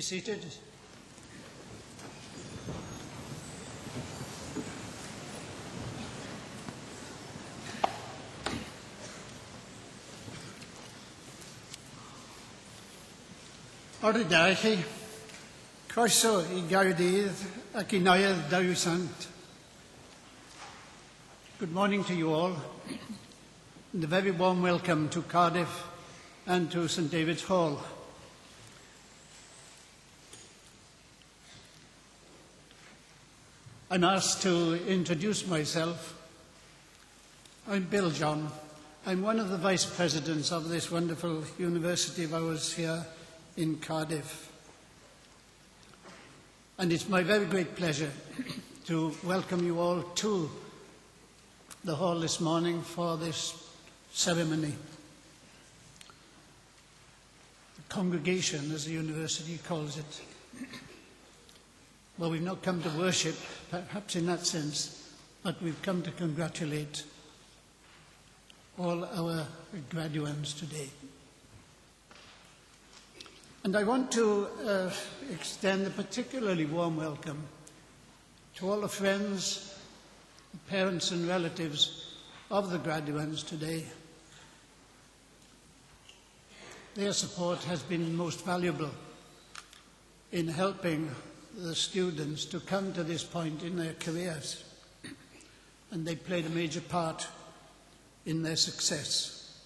seated. Oridachi, croeso I Gaerdydd ac I Noedd Dawsant. Good morning to you all, and a very warm welcome to Cardiff and to St David's Hall. I'm asked to introduce myself. I'm Bill John. I'm one of the vice presidents of this wonderful university of ours here in Cardiff. And it's my very great pleasure to welcome you all to the hall this morning for this ceremony. The congregation, as the university calls it. Well, we've not come to worship, perhaps in that sense, but we've come to congratulate all our graduates today. And I want to extend a particularly warm welcome to all the friends, the parents and relatives of the graduates today. Their support has been most valuable in helping the students to come to this point in their careers, and they played a major part in their success.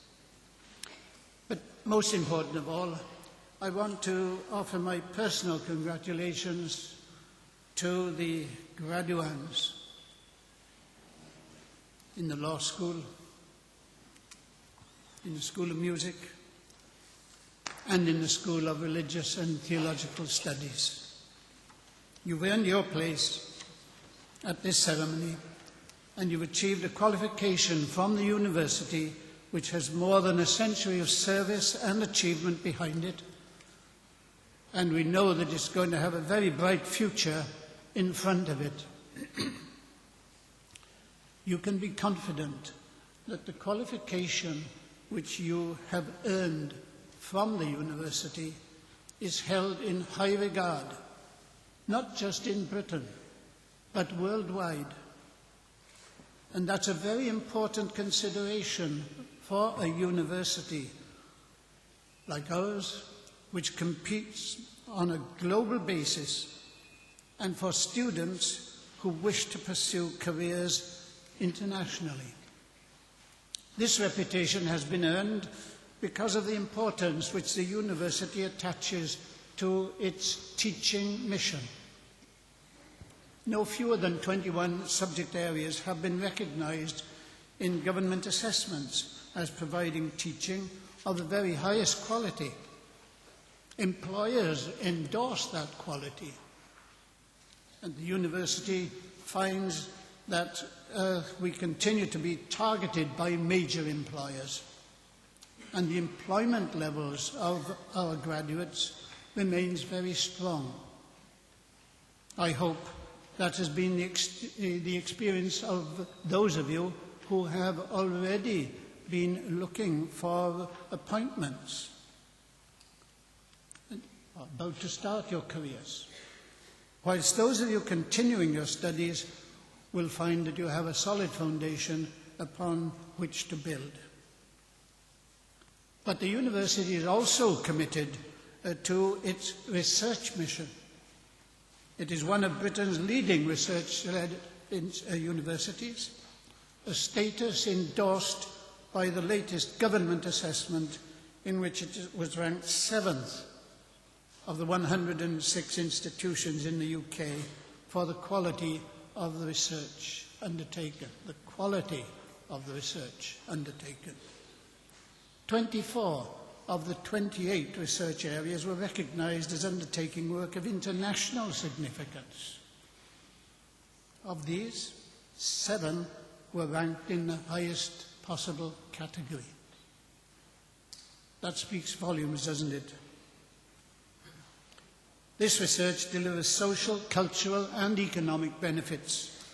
But most important of all, I want to offer my personal congratulations to the graduates in the law school, in the School of Music, and in the School of Religious and Theological Studies. You've earned your place at this ceremony, and you've achieved a qualification from the university which has more than a century of service and achievement behind it, and we know that it's going to have a very bright future in front of it. You can be confident that the qualification which you have earned from the university is held in high regard, not just in Britain, but worldwide. And that's a very important consideration for a university like ours, which competes on a global basis, and for students who wish to pursue careers internationally. This reputation has been earned because of the importance which the university attaches to its teaching mission. No fewer than 21 subject areas have been recognized in government assessments as providing teaching of the very highest quality. Employers endorse that quality, and the university finds that we continue to be targeted by major employers, and the employment levels of our graduates remains very strong. I hope that has been the experience of those of you who have already been looking for appointments, about to start your careers, whilst those of you continuing your studies will find that you have a solid foundation upon which to build. But the university is also committed to its research mission. It is one of Britain's leading research-led universities, a status endorsed by the latest government assessment in which it was ranked 7th of the 106 institutions in the UK for the quality of the research undertaken. The quality of the research undertaken. 24 of the 28 research areas were recognized as undertaking work of international significance. Of these, 7 were ranked in the highest possible category. That speaks volumes, doesn't it? This research delivers social, cultural, and economic benefits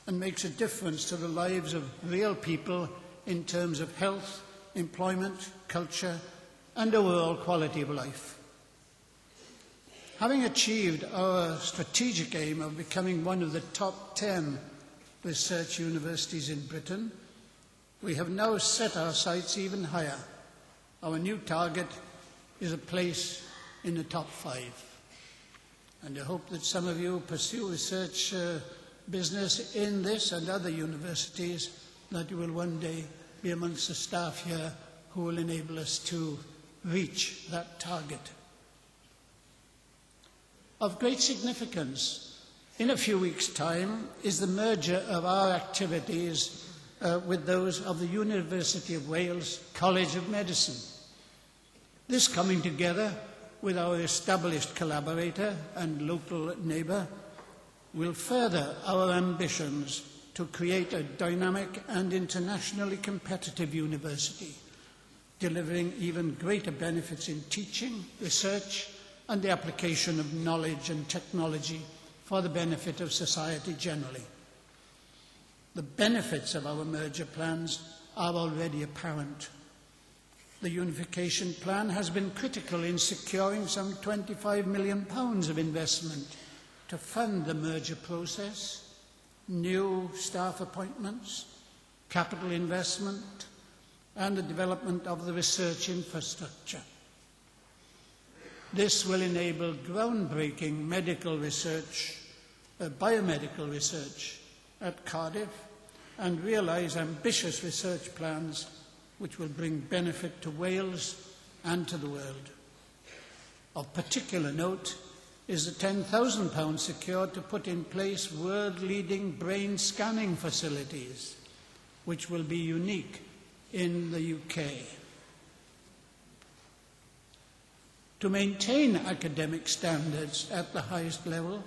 and makes a difference to the lives of real people in terms of health, employment, culture, and overall quality of life. Having achieved our strategic aim of becoming one of the top 10 research universities in Britain, we have now set our sights even higher. Our new target is a place in the top 5. And I hope that some of you pursue research business in this and other universities, that you will one day be amongst the staff here who will enable us to reach that target. Of great significance, in a few weeks' time, is the merger of our activities with those of the University of Wales College of Medicine. This coming together with our established collaborator and local neighbour will further our ambitions to create a dynamic and internationally competitive university, delivering even greater benefits in teaching, research, and the application of knowledge and technology for the benefit of society generally. The benefits of our merger plans are already apparent. The unification plan has been critical in securing some £25 million of investment to fund the merger process, new staff appointments, capital investment, and the development of the research infrastructure. This will enable groundbreaking medical research, biomedical research at Cardiff, and realise ambitious research plans which will bring benefit to Wales and to the world. Of particular note is the £10,000 secured to put in place world-leading brain scanning facilities, which will be unique in the UK. To maintain academic standards at the highest level,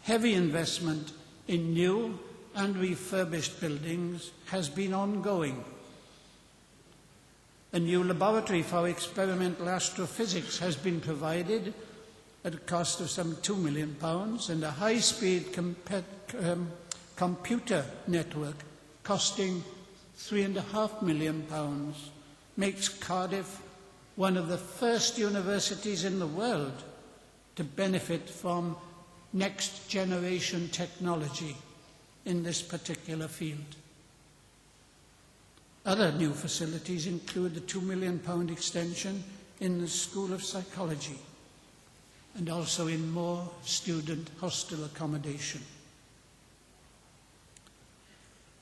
heavy investment in new and refurbished buildings has been ongoing. A new laboratory for experimental astrophysics has been provided at a cost of some £2 million, and a high-speed computer network costing £3.5 million makes Cardiff one of the first universities in the world to benefit from next-generation technology in this particular field. Other new facilities include the £2 million extension in the School of Psychology and also in more student hostel accommodation.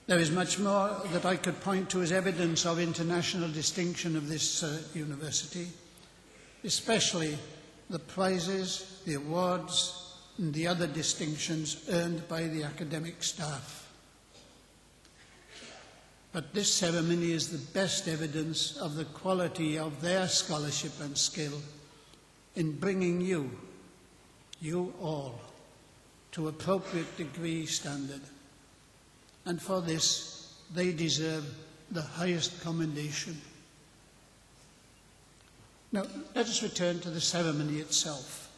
There is much more that I could point to as evidence of international distinction of this university, especially the prizes, the awards, and the other distinctions earned by the academic staff. But this ceremony is the best evidence of the quality of their scholarship and skill in bringing you all, to appropriate degree standard. And for this, they deserve the highest commendation. Now, let us return to the ceremony itself.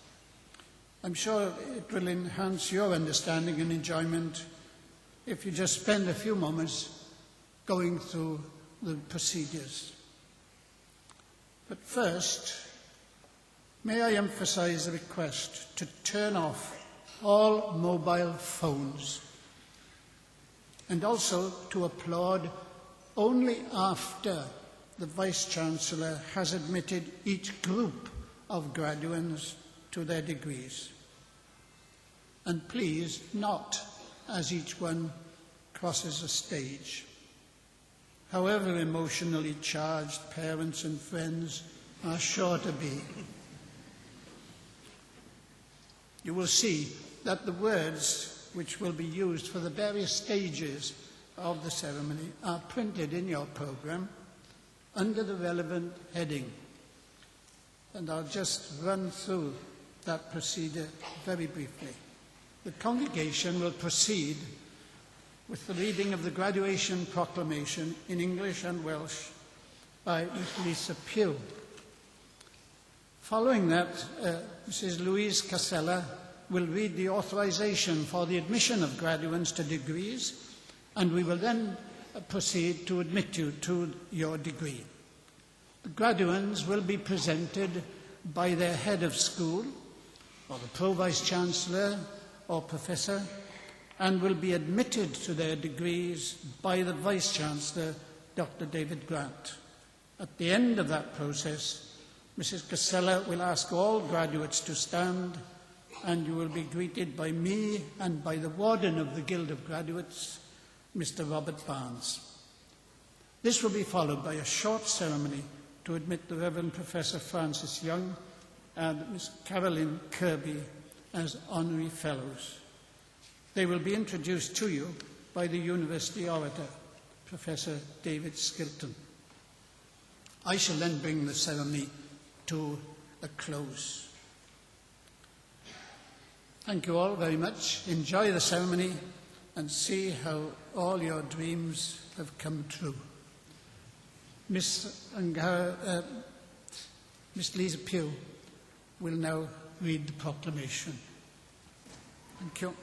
I'm sure it will enhance your understanding and enjoyment if you just spend a few moments going through the procedures. But first, may I emphasize a request to turn off all mobile phones, and also to applaud only after the Vice-Chancellor has admitted each group of graduates to their degrees. And please not as each one crosses a stage. However emotionally charged parents and friends are sure to be. You will see that the words which will be used for the various stages of the ceremony are printed in your programme under the relevant heading. And I'll just run through that procedure very briefly. The congregation will proceed with the reading of the graduation proclamation in English and Welsh by Miss Lisa Pugh. Following that, Mrs. Louise Casella will read the authorization for the admission of graduates to degrees, and we will then proceed to admit you to your degree. The graduates will be presented by their head of school, or the Pro-Vice-Chancellor or Professor, and will be admitted to their degrees by the Vice-Chancellor, Dr. David Grant. At the end of that process, Mrs. Casella will ask all graduates to stand, and you will be greeted by me and by the Warden of the Guild of Graduates, Mr. Robert Barnes. This will be followed by a short ceremony to admit the Reverend Professor Francis Young and Ms. Carolyn Kirby as Honorary Fellows. They will be introduced to you by the University Orator, Professor David Skilton. I shall then bring the ceremony to a close. Thank you all very much. Enjoy the ceremony and see how all your dreams have come true. Miss Lisa Pugh will now read the proclamation. Thank you.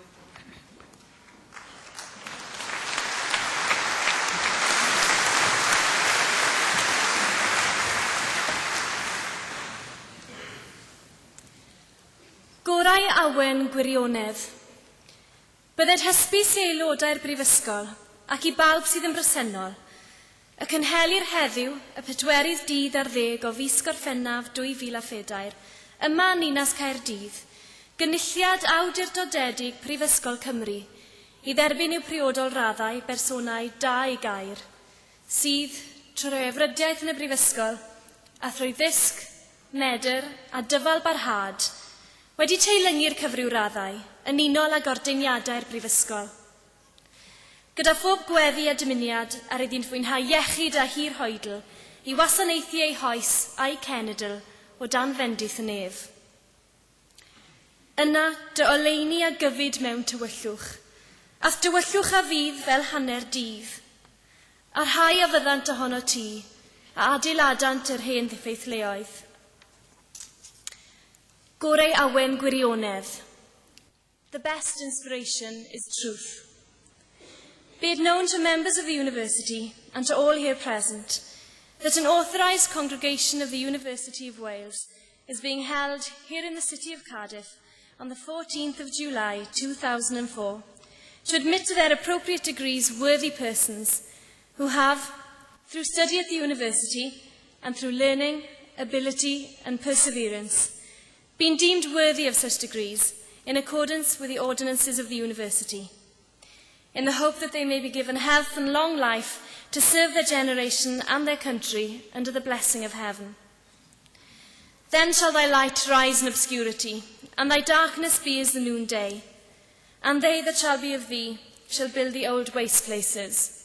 Gorau awen gwirionedd. Bydded hysbys i aelodau'r Brifysgol ac i bawb sydd yn bresennol y cynhelir heddiw y 4 dydd ar 10 o fis Gorffennaf 2014 yma yn Ninas Caerdydd, gynulliad awdurdodedig Prifysgol Cymru i dderbyn i'w priodol raddau bersonau 2 gair, sydd trwy roi efrydiaeth yn y Brifysgol a thrwy ddysg, medr a dyfal barhad wedi teilyngu'r cyfryw raddau yn unol ag ordeiniadau'r Brifysgol. Gyda phob gweddi a dymuniad ar iddynt fwynhau iechyd a hir hoedl i wasanaethu eu hoes a'i cenedl o dan fendith y nef. Yna dy oleini a gyfyd mewn tywyllwch, ath tywyllwch a fydd fel hanner dydd, a rhai a fyddant ohono ti a adeiladant yr hen ddiffeithleoedd. Gorau awen gwirionedd. The best inspiration is truth. Be it known to members of the University and to all here present that an authorised congregation of the University of Wales is being held here in the city of Cardiff on the 14th of July 2004 to admit to their appropriate degrees worthy persons who have, through study at the University and through learning, ability and perseverance, been deemed worthy of such degrees in accordance with the ordinances of the University, in the hope that they may be given health and long life to serve their generation and their country under the blessing of heaven. Then shall thy light rise in obscurity, and thy darkness be as the noonday, and they that shall be of thee shall build the old waste places.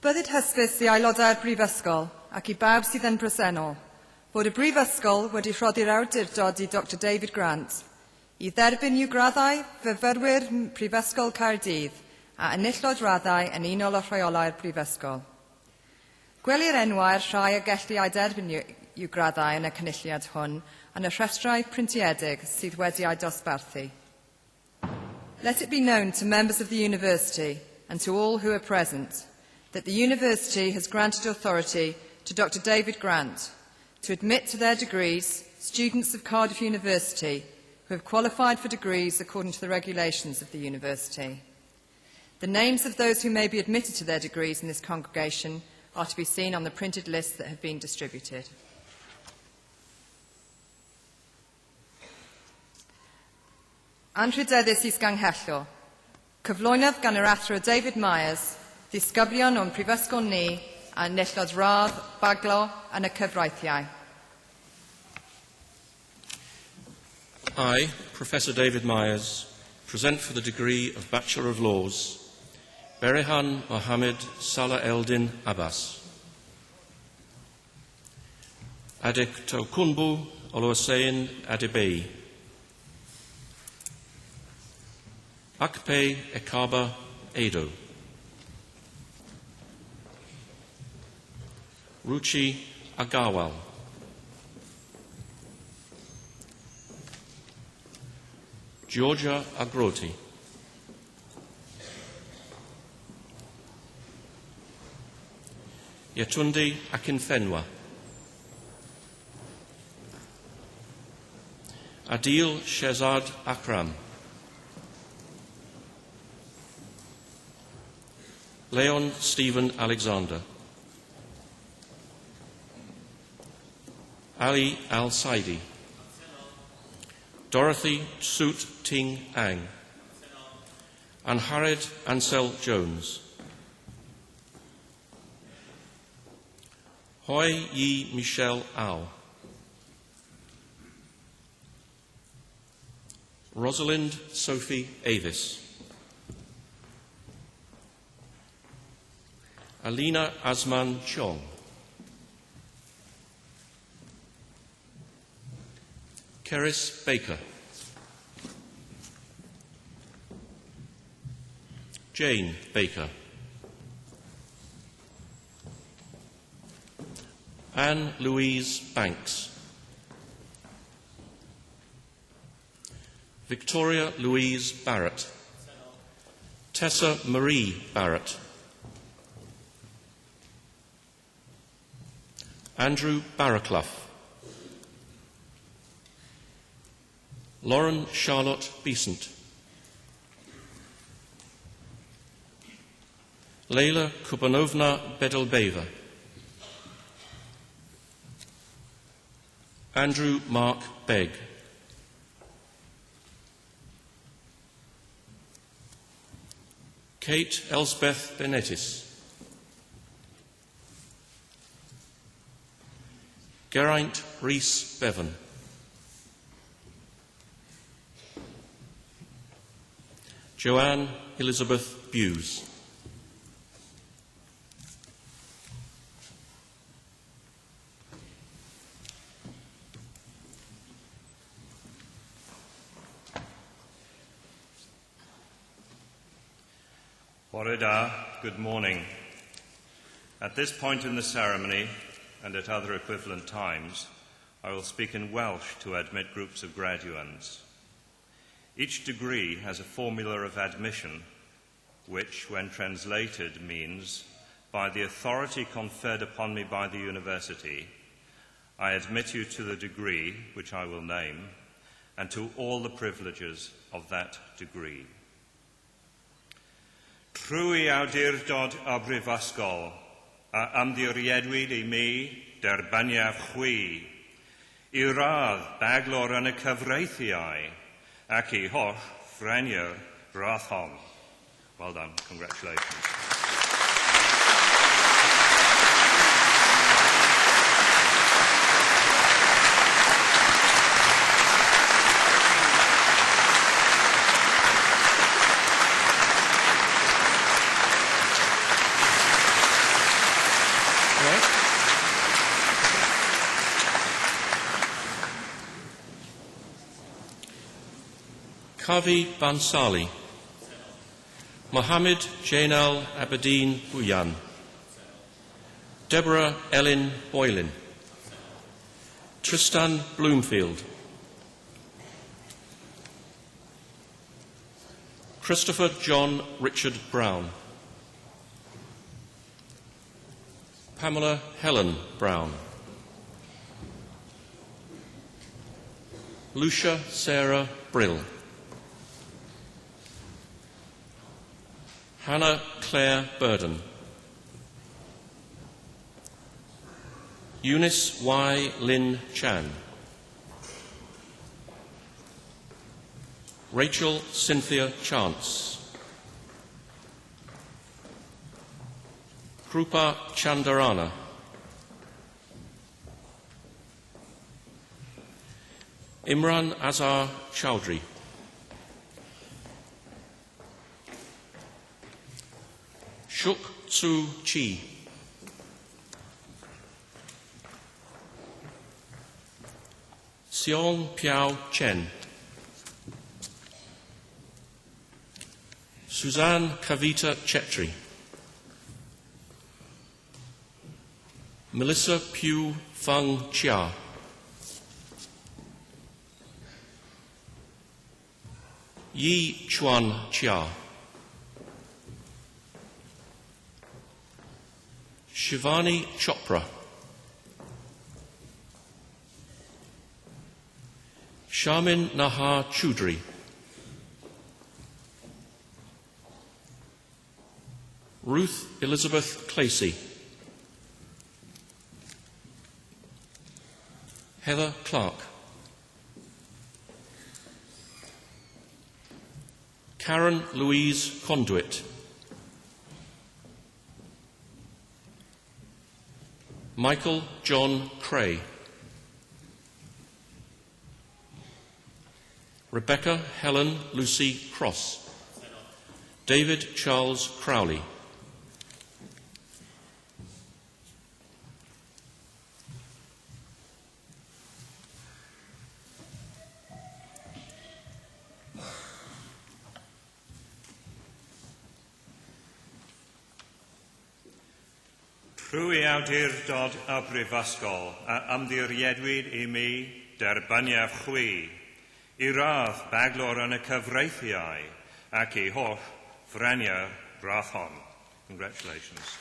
Byddid hysbys i aelodau'r Brifysgol ac i bawb sydd yn bresennol fod y Brifysgol wedi rhoddi'r awdurdod i Dr David Grant i dderbyn i'w graddau fyfyrwyr Prifysgol Caerdydd a enillod raddau yn unol o rheolau'r Brifysgol. Gwelir enwau'r rhai a gellu ei derbyn i'w graddau yn y cynulliad hwn yn y rhestrau printiedig sydd wedi ei dosbarthu. Let it be known to members of the University and to all who are present that the University has granted authority to Dr David Grant to admit to their degrees students of Cardiff University who have qualified for degrees according to the regulations of the University. The names of those who may be admitted to their degrees in this congregation are to be seen on the printed lists that have been distributed. Anrhydeddus is ganghellol, cyflwynodd gan yr athro David Myers ddisgyblion o'n Prifysgol ni a enillod radd baglo yn y cyfreithiau. I, Professor David Myers, present for the degree of Bachelor of Laws, Berehan Mohammed Salah Eldin Abbas. Adek Tokunbu Oluwaseyin Adebei. Akpe Ekaba Edo. Ruchi Agawal. Georgia Agroti. Yetundi Akinfenwa, Adil Shehzad Akram, Leon Stephen Alexander, Ali Al-Saidi, Dorothy Soot Ting Ang, and Harriet Ansel Jones. Hoi Yi Michelle Au, Rosalind Sophie Avis, Alina Asman Chong, Keris Baker, Jane Baker, Anne Louise Banks, Victoria Louise Barrett, Tessa Marie Barrett, Andrew Barraclough, Lauren Charlotte Besant, Leila Kubanovna Bedelbeva, Andrew Mark Begg, Kate Elsbeth Benettis, Geraint Rhys Bevan, Joanne Elizabeth Buse, Warida, good morning. At this point in the ceremony, and at other equivalent times, I will speak in Welsh to admit groups of graduands. Each degree has a formula of admission, which, when translated, means, by the authority conferred upon me by the university, I admit you to the degree, which I will name, and to all the privileges of that degree. Trwy awdurdod y brifysgol a ymddiriedwyd I mi derbyniaf chwi I radd baglor yn y cyfreithiau ac I holl ffrenier rathon. Well done, congratulations. Kavi Bansali, Mohammed Jainal Abedin Buyan, Deborah Ellen Boylan, Tristan Bloomfield, Christopher John Richard Brown, Pamela Helen Brown, Lucia Sarah Brill, Hannah Claire Burden, Eunice Y. Lin Chan, Rachel Cynthia Chance, Krupa Chandarana, Imran Azhar Chowdhury, Shuk Tsu Chi, Seong Piao Chen, Suzanne Kavita Chetri, Melissa Pugh Fung Chia, Yi Chuan Chia, Shivani Chopra, Shamin Nahar Choudhury, Ruth Elizabeth Clacy, Heather Clark, Karen Louise Conduit, Michael John Cray, Rebecca Helen Lucy Cross, David Charles Crowley, Rwy awdurdod y brifysgol a ymddiriedwyd I mi derbyniaf chwi I radd baglor yn y cyfreithiau ac I holl freniau radd hon. Congratulations.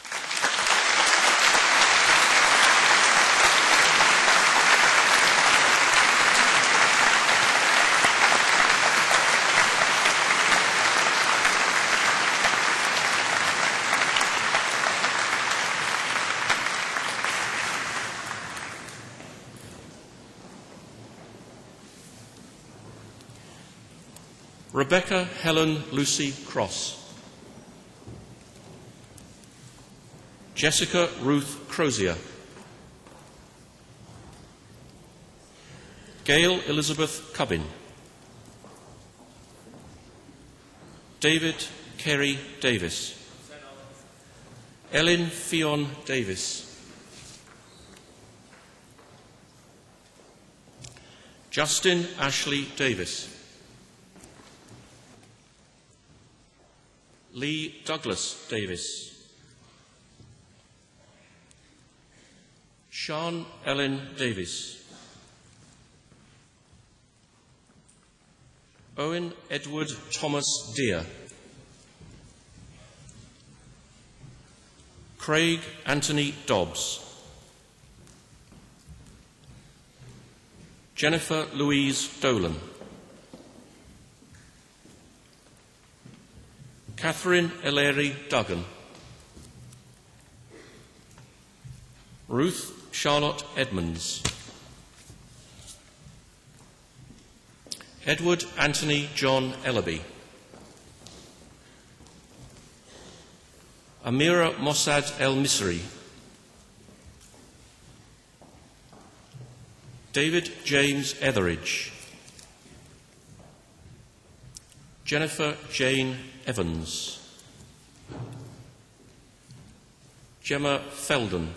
Rebecca Helen Lucy Cross, Jessica Ruth Crozier, Gail Elizabeth Cubbin, David Kerry Davis, Ellen Fionn Davis, Justin Ashley Davis, Lee Douglas Davis, Sean Ellen Davis, Owen Edward Thomas Deere, Craig Anthony Dobbs, Jennifer Louise Dolan, Catherine Ellery Duggan, Ruth Charlotte Edmonds, Edward Anthony John Ellaby, Amira Mossad El Misri, David James Etheridge, Jennifer Jane Evans, Gemma Felden,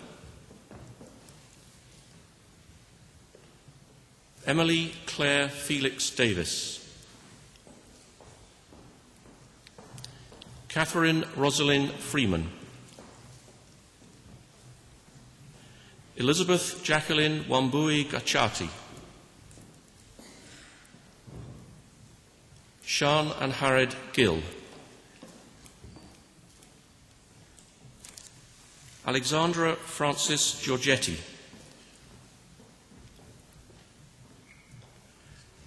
Emily Claire Felix Davis, Catherine Rosalind Freeman, Elizabeth Jacqueline Wambui Gachati, Sean and Harrod Gill, Alexandra Francis Giorgetti,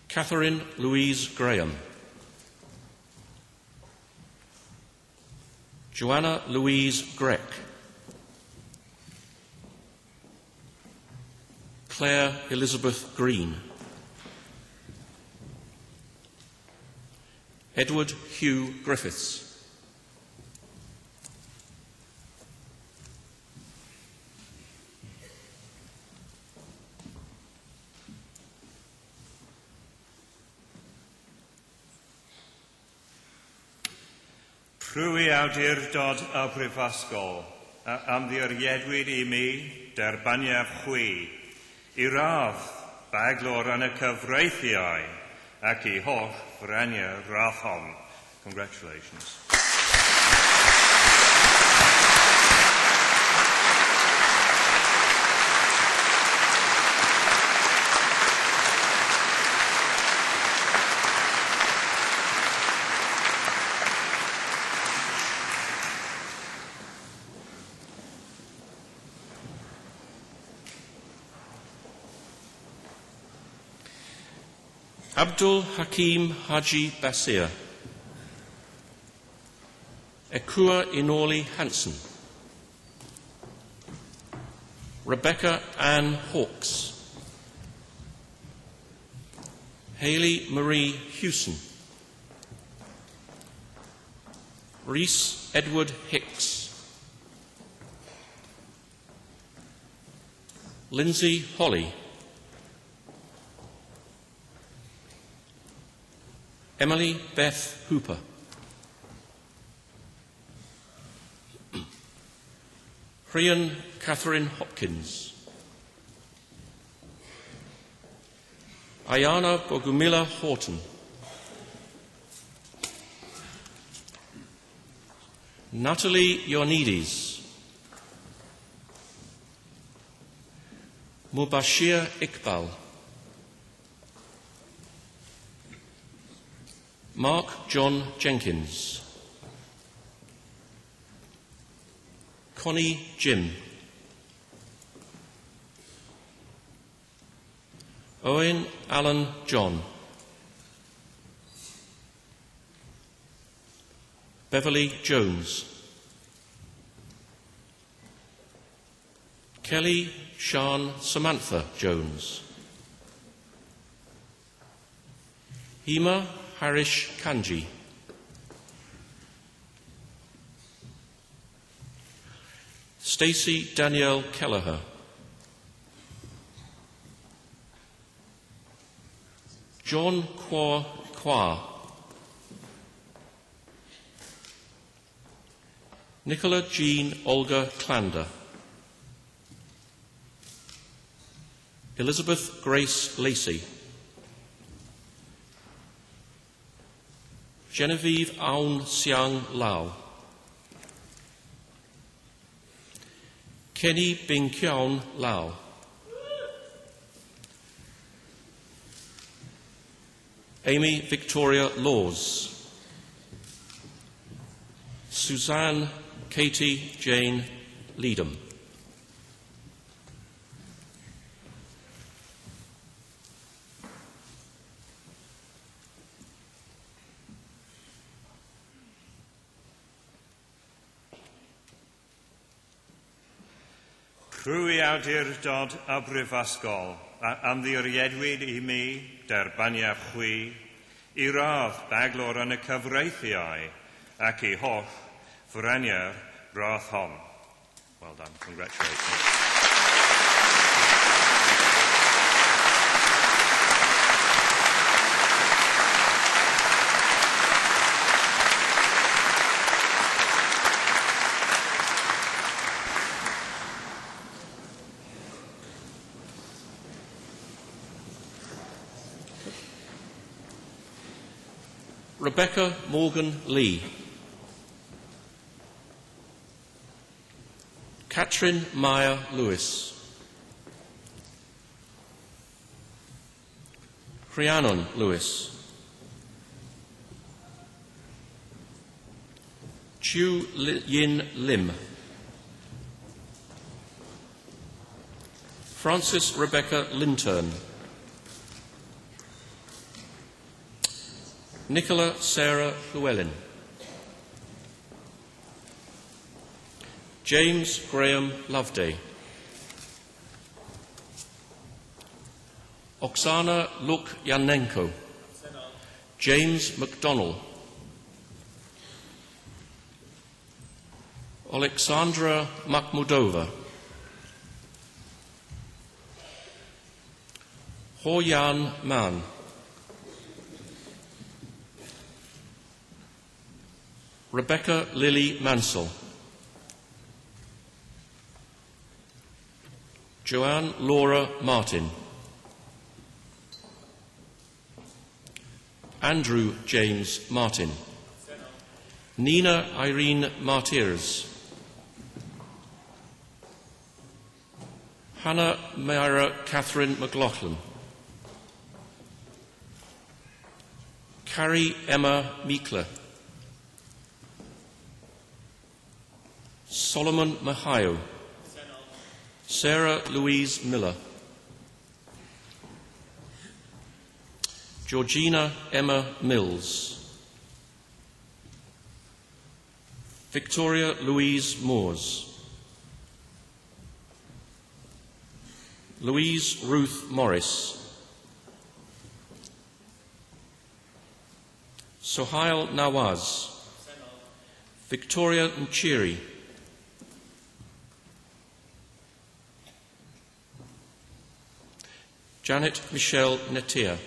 Catherine Louise Graham, Joanna Louise Greck, Claire Elizabeth Green, Edward Hugh Griffiths, Rwy awdurdod y brifysgol a ymddiriedwyd I mi derbyniaf chwi I radd baglor yn y cyfreithiau ac I holl freniau radd hon. Congratulations. Abdul Hakim Haji Basir, Ekua Inoli Hansen, Rebecca Ann Hawkes, Hayley Marie Hewson, Rhys Edward Hicks, Lindsay Holly, Emily Beth Hooper, Rhian Catherine Hopkins, Ayana Bogumila Horton, Natalie Ioannidis, Mubashir Iqbal, Mark John Jenkins, Connie Jim, Owen Alan John, Beverly Jones, Kelly Sian Samantha Jones, Hema Harish Kanji, Stacey Danielle Kelleher, John Kwa, Nicola Jean Olga Clander, Elizabeth Grace Lacey, Genevieve Aun Siang Lau, Kenny Bing Kiaun Lau, Amy Victoria Laws, Suzanne Katie Jane Leadham, Crwy awdurdod a brifysgol, a ymddiriedwyd I mi, derbaniaf chwi, I radd baglor yn y cyfreithiau, ac I holl fyrania'r radd hon. Well done, congratulations. Rebecca Morgan Lee, Catherine Meyer Lewis, Rhiannon Lewis, Chu Yin Lim, Frances Rebecca Linturn, Nicola Sarah Llewellyn, James Graham Loveday, Oksana Lukyanenko, James MacDonnell, Alexandra Makhmudova, Ho-Yan Man, Rebecca Lily Mansell, Joanne Laura Martin, Andrew James Martin, Nina Irene Martyrs, Hannah Myra Catherine McLaughlin, Carrie Emma Meekler, Solomon Mahayo, Sarah Louise Miller, Georgina Emma Mills, Victoria Louise Moores, Louise Ruth Morris, Sohail Nawaz, Victoria Nchiri, Janet Michelle Netia,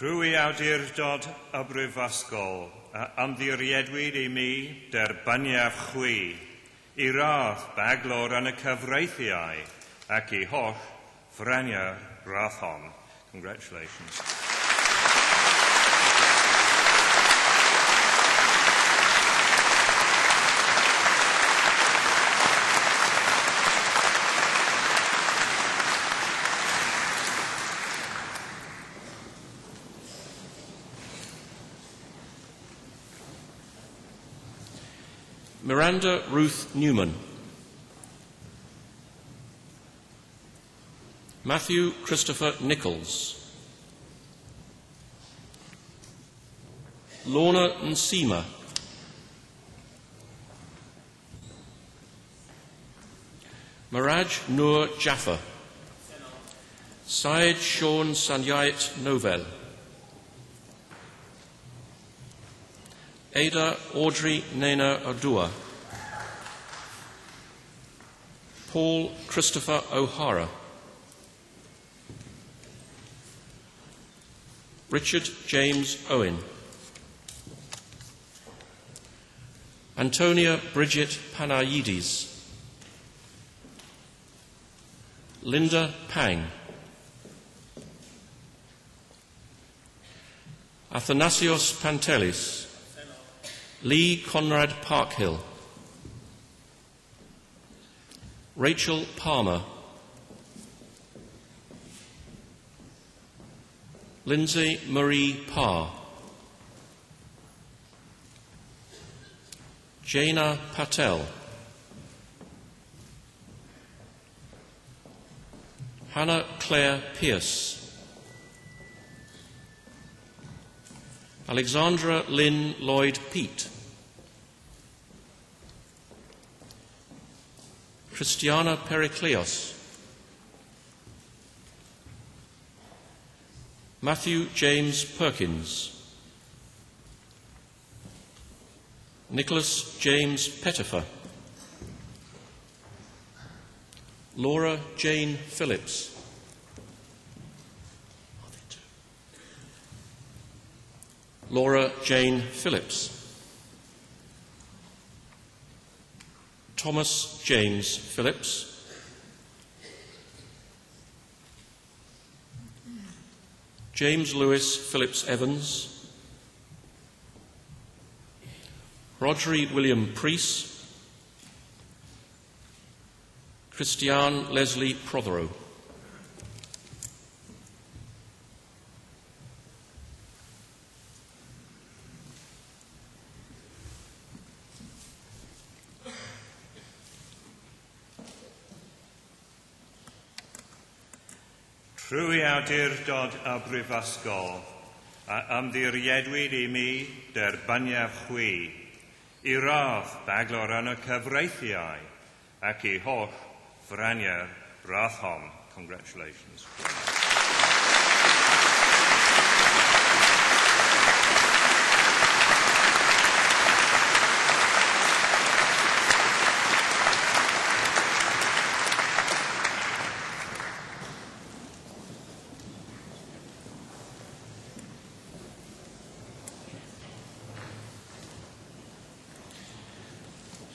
Rwy awdurdod y brifysgol a ymddiriedwyd I mi derbaniaf chwi I radd baglor yn y cyfreithiau ac I holl frania'r rathon. Congratulations. Miranda Ruth Newman, Matthew Christopher Nichols, Lorna Nsima, Miraj Noor Jaffa, Syed Sean Sanyait Novel, Ada Audrey Nena Odua, Paul Christopher O'Hara, Richard James Owen, Antonia Bridget Panayidis, Linda Pang, Athanasios Pantelis, Lee Conrad Parkhill, Rachel Palmer, Lindsay Marie Parr, Jaina Patel, Hannah Claire Pierce, Alexandra Lynn Lloyd Peat, Christiana Pericleos, Matthew James Perkins, Nicholas James Pettifer, Laura Jane Phillips, Laura Jane Phillips, Thomas James Phillips, James Lewis Phillips Evans, Rodri William Preece, Christiane Leslie Prothero. Rwy awdurdod y brifysgol a ymddiriedwyd I mi derbaniaf chwi I radd baglor yn y cyfreithiau ac I holl frania'r rathon. Congratulations.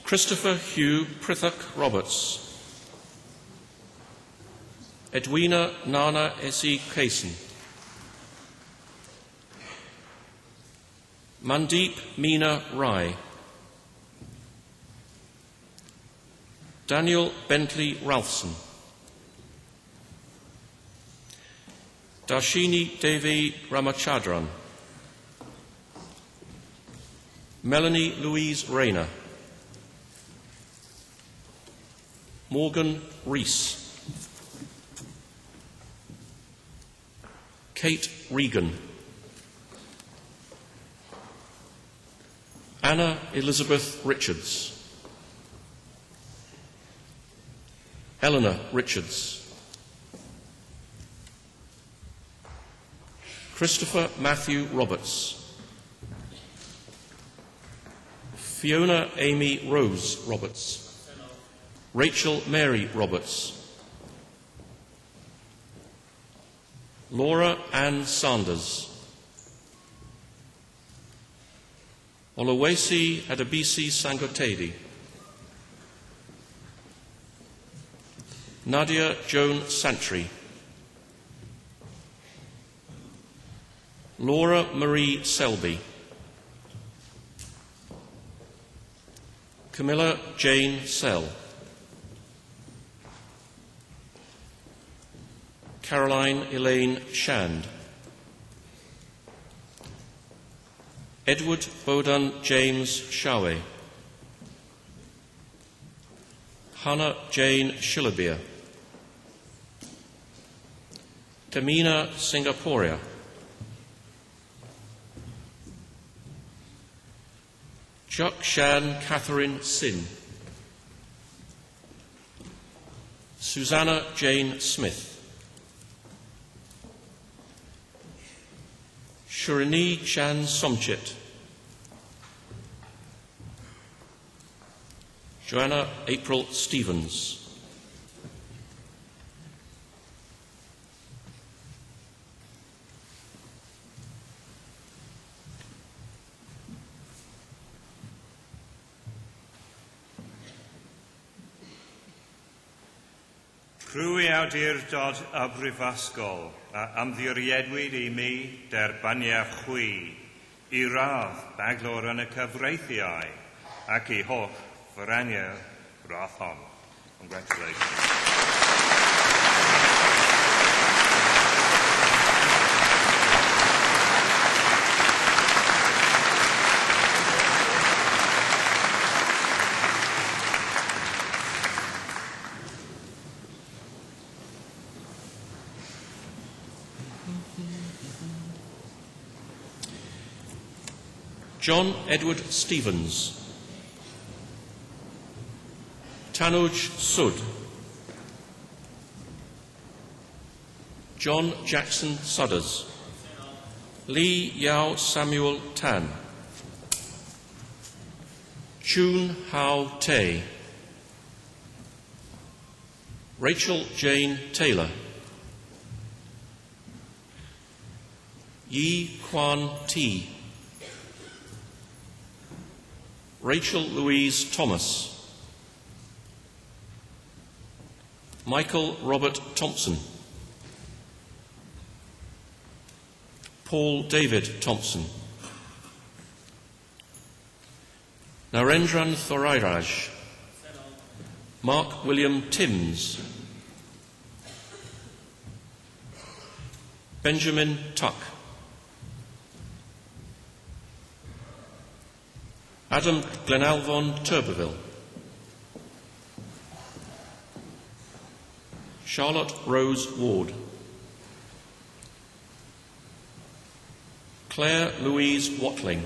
Christopher Hugh Prithock Roberts, Edwina Nana Essie Kaysen, Mandeep Meena Rai, Daniel Bentley Ralphson, Darshini Devi Ramachandran, Melanie Louise Rayner, Morgan Rees, Kate Regan, Anna Elizabeth Richards, Eleanor Richards, Christopher Matthew Roberts, Fiona Amy Rose Roberts, Rachel Mary Roberts, Laura Ann Sanders, Olawesi Adebisi Sangotedi, Nadia Joan Santry, Laura Marie Selby, Camilla Jane Sell, Caroline Elaine Shand, Edward Bodan James Shawe, Hannah Jane Shillabeer, Tamina Singaporia, Chuck Shan Catherine Sin, Susanna Jane Smith, Shurini Chan Somchit, Joanna April Stevens, Crwy awdurdod y brifysgol a ymddiriedwyd I mi derbaniau chwi I radd baglor yn y cyfreithiau ac I holl fyraniau radd hon. Congratulations. John Edward Stevens, Tanuj Sud, John Jackson Sudders, Lee Yao Samuel Tan, Chun Hao Tay, Rachel Jane Taylor, Yi Kwan T, Rachel Louise Thomas, Michael Robert Thompson, Paul David Thompson, Narendran Thorairaj, Mark William Timms, Benjamin Tuck, Adam Glenalvon Turbeville, Charlotte Rose Ward, Claire Louise Watling,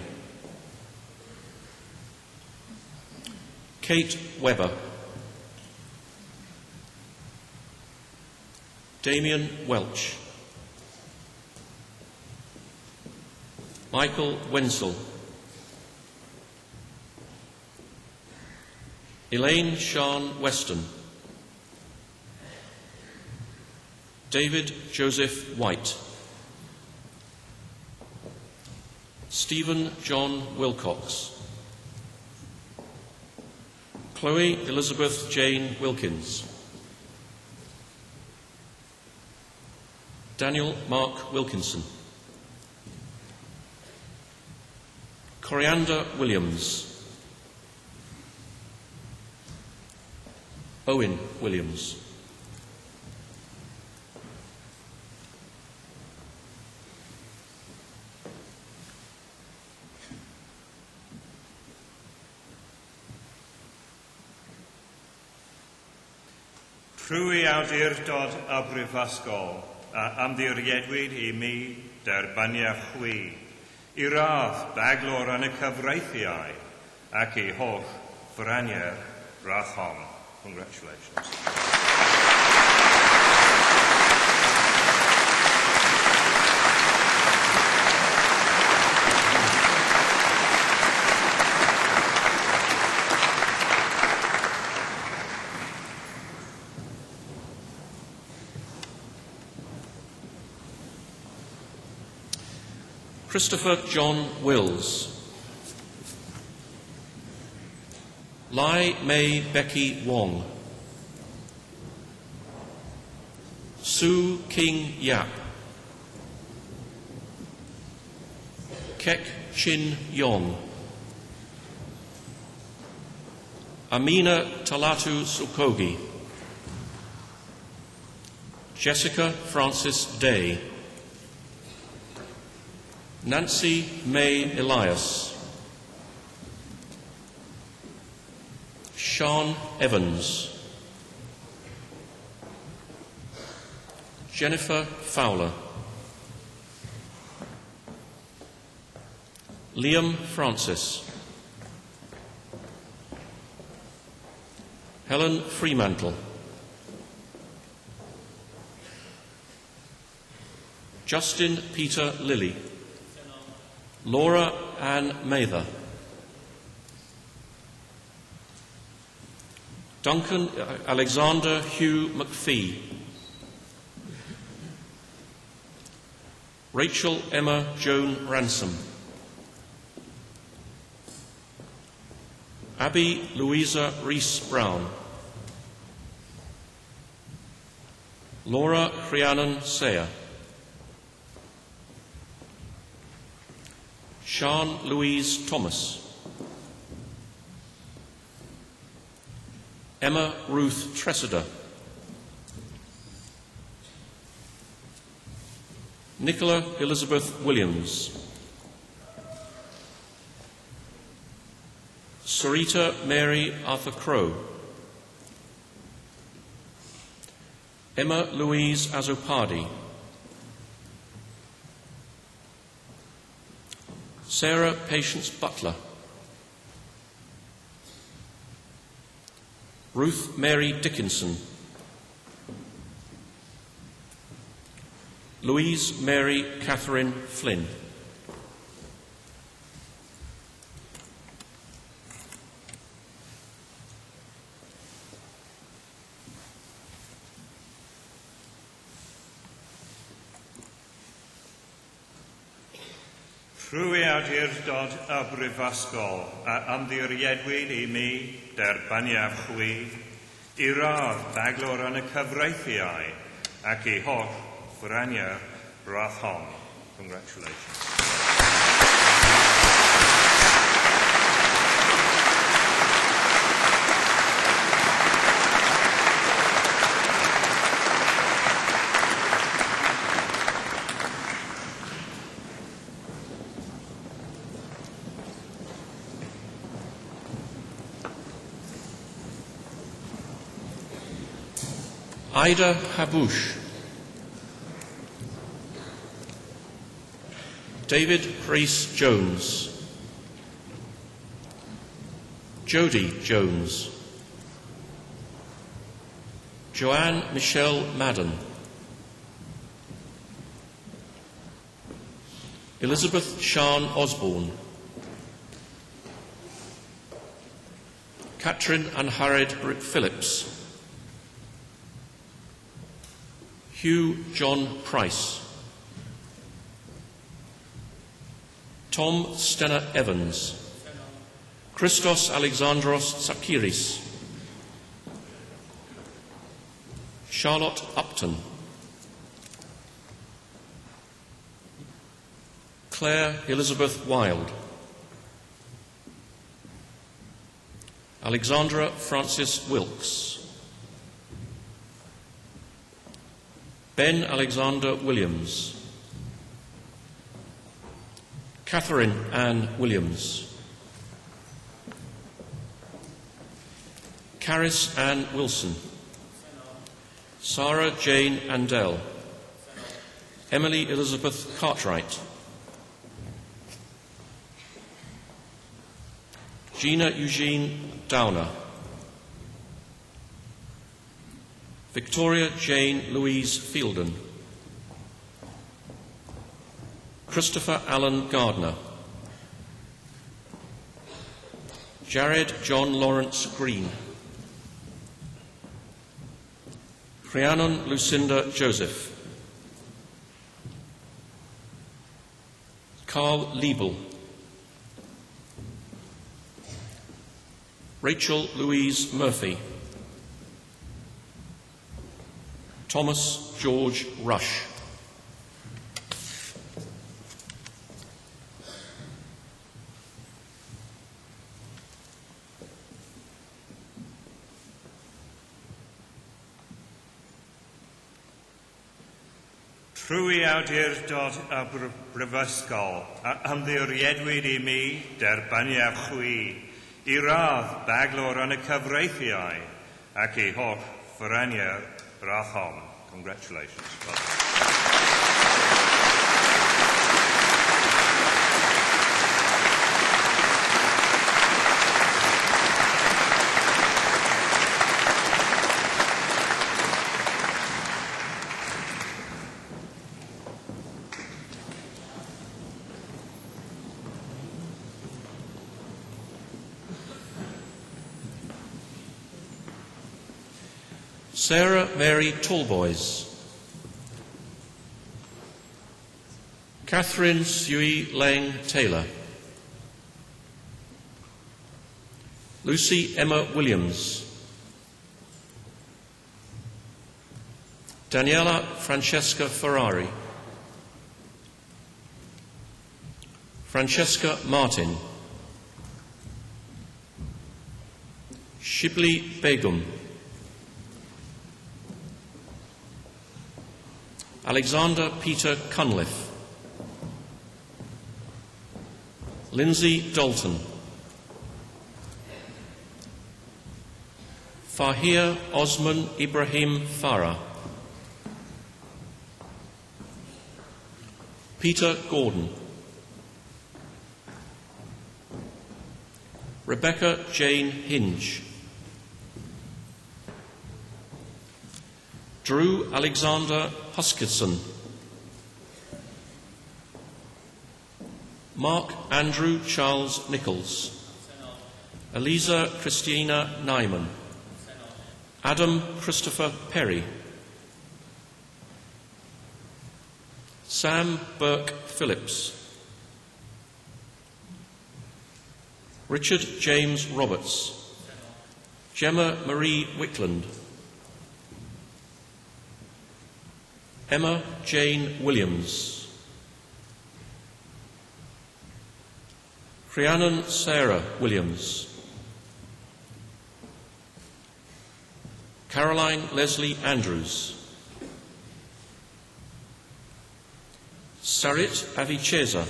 Kate Webber, Damien Welch, Michael Wenzel, Elaine Sean Weston, David Joseph White, Stephen John Wilcox, Chloe Elizabeth Jane Wilkins, Daniel Mark Wilkinson, Coriander Williams, Owen Williams. Trwy awdurdod y brifysgol a ymddiriedwyd I mi derbaniau chwi I radd baglor yn y cyfreithiau ac I holl franier rathom. Congratulations. Christopher John Wills. Lai Mei Becky Wong. Su King Yap. Kek Chin Yong. Amina Talatu Sukogi. Jessica Francis Day. Nancy May Elias. Sean Evans. Jennifer Fowler. Liam Francis. Helen Fremantle. Justin Peter Lilly. Laura Ann Mather. Duncan Alexander Hugh McPhee. Rachel Emma Joan Ransom. Abby Louisa Rees Brown. Laura Rhiannon Sayer. Sean Louise Thomas. Emma Ruth Tressida. Nicola Elizabeth Williams. Sarita Mary Arthur Crowe. Emma Louise Azzopardi. Sarah Patience Butler. Ruth Mary Dickinson. Louise Mary Catherine Flynn. Trwy awdurdod y brifysgol a ymddiriedwyd I mi derbaniau chwi I radd baglor yn y cyfreithiau ac I holl franiau rathom. Congratulations. Ida Habouche. David Rees Jones. Jodie Jones. Joanne Michelle Madden. Elizabeth Sian Osborne. Catherine and Harriet Phillips. Hugh John Price. Tom Stenner Evans. Christos Alexandros Tsakiris. Charlotte Upton. Claire Elizabeth Wilde. Alexandra Francis Wilkes. Ben Alexander Williams, Catherine Ann Williams, Caris Ann Wilson, Sarah Jane Andell, Emily Elizabeth Cartwright, Gina Eugene Downer, Victoria Jane Louise Fielden, Christopher Allen Gardner, Jared John Lawrence Green, Rhiannon Lucinda Joseph, Carl Liebel, Rachel Louise Murphy, Thomas George Rush. Trwy awdurdod y brifysgol a ymddiriedwyd I mi derbaniaf chwi I radd baglor yn y cyfreithiau ac I holl ffyraniau'r rathom. Congratulations. Sarah Mary Tallboys, Catherine Sui Lang Taylor, Lucy Emma Williams, Daniela Francesca Ferrari, Francesca Martin, Shibli Begum, Alexander Peter Cunliffe, Lindsay Dalton, Fahir Osman Ibrahim Farah, Peter Gordon, Rebecca Jane Hinge, Drew Alexander Huskisson, Mark Andrew Charles Nichols, Eliza Christina Nyman, Adam Christopher Perry, Sam Burke Phillips, Richard James Roberts, Gemma Marie Wickland, Emma Jane Williams, Rhiannon Sarah Williams, Caroline Leslie Andrews, Sarit Aviceza,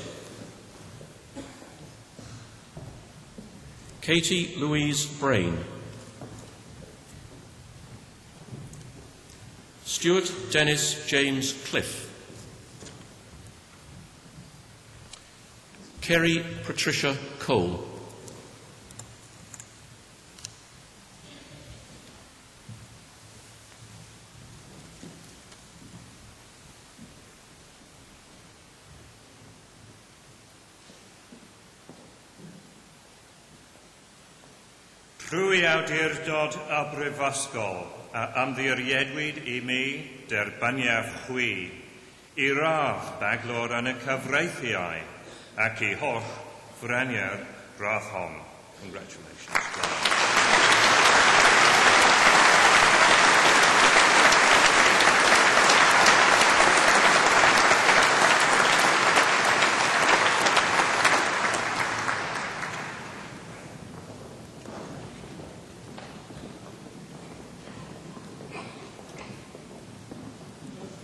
Katie Louise Brain, Stuart Dennis James Cliff, Kerry Patricia Cole, Trwy awdurdod y brifysgol a ymddiriedwyd I mi derbaniaf chwi I radd baglor yn y cyfreithiau ac I holl ffyraniau'r rathom. Congratulations.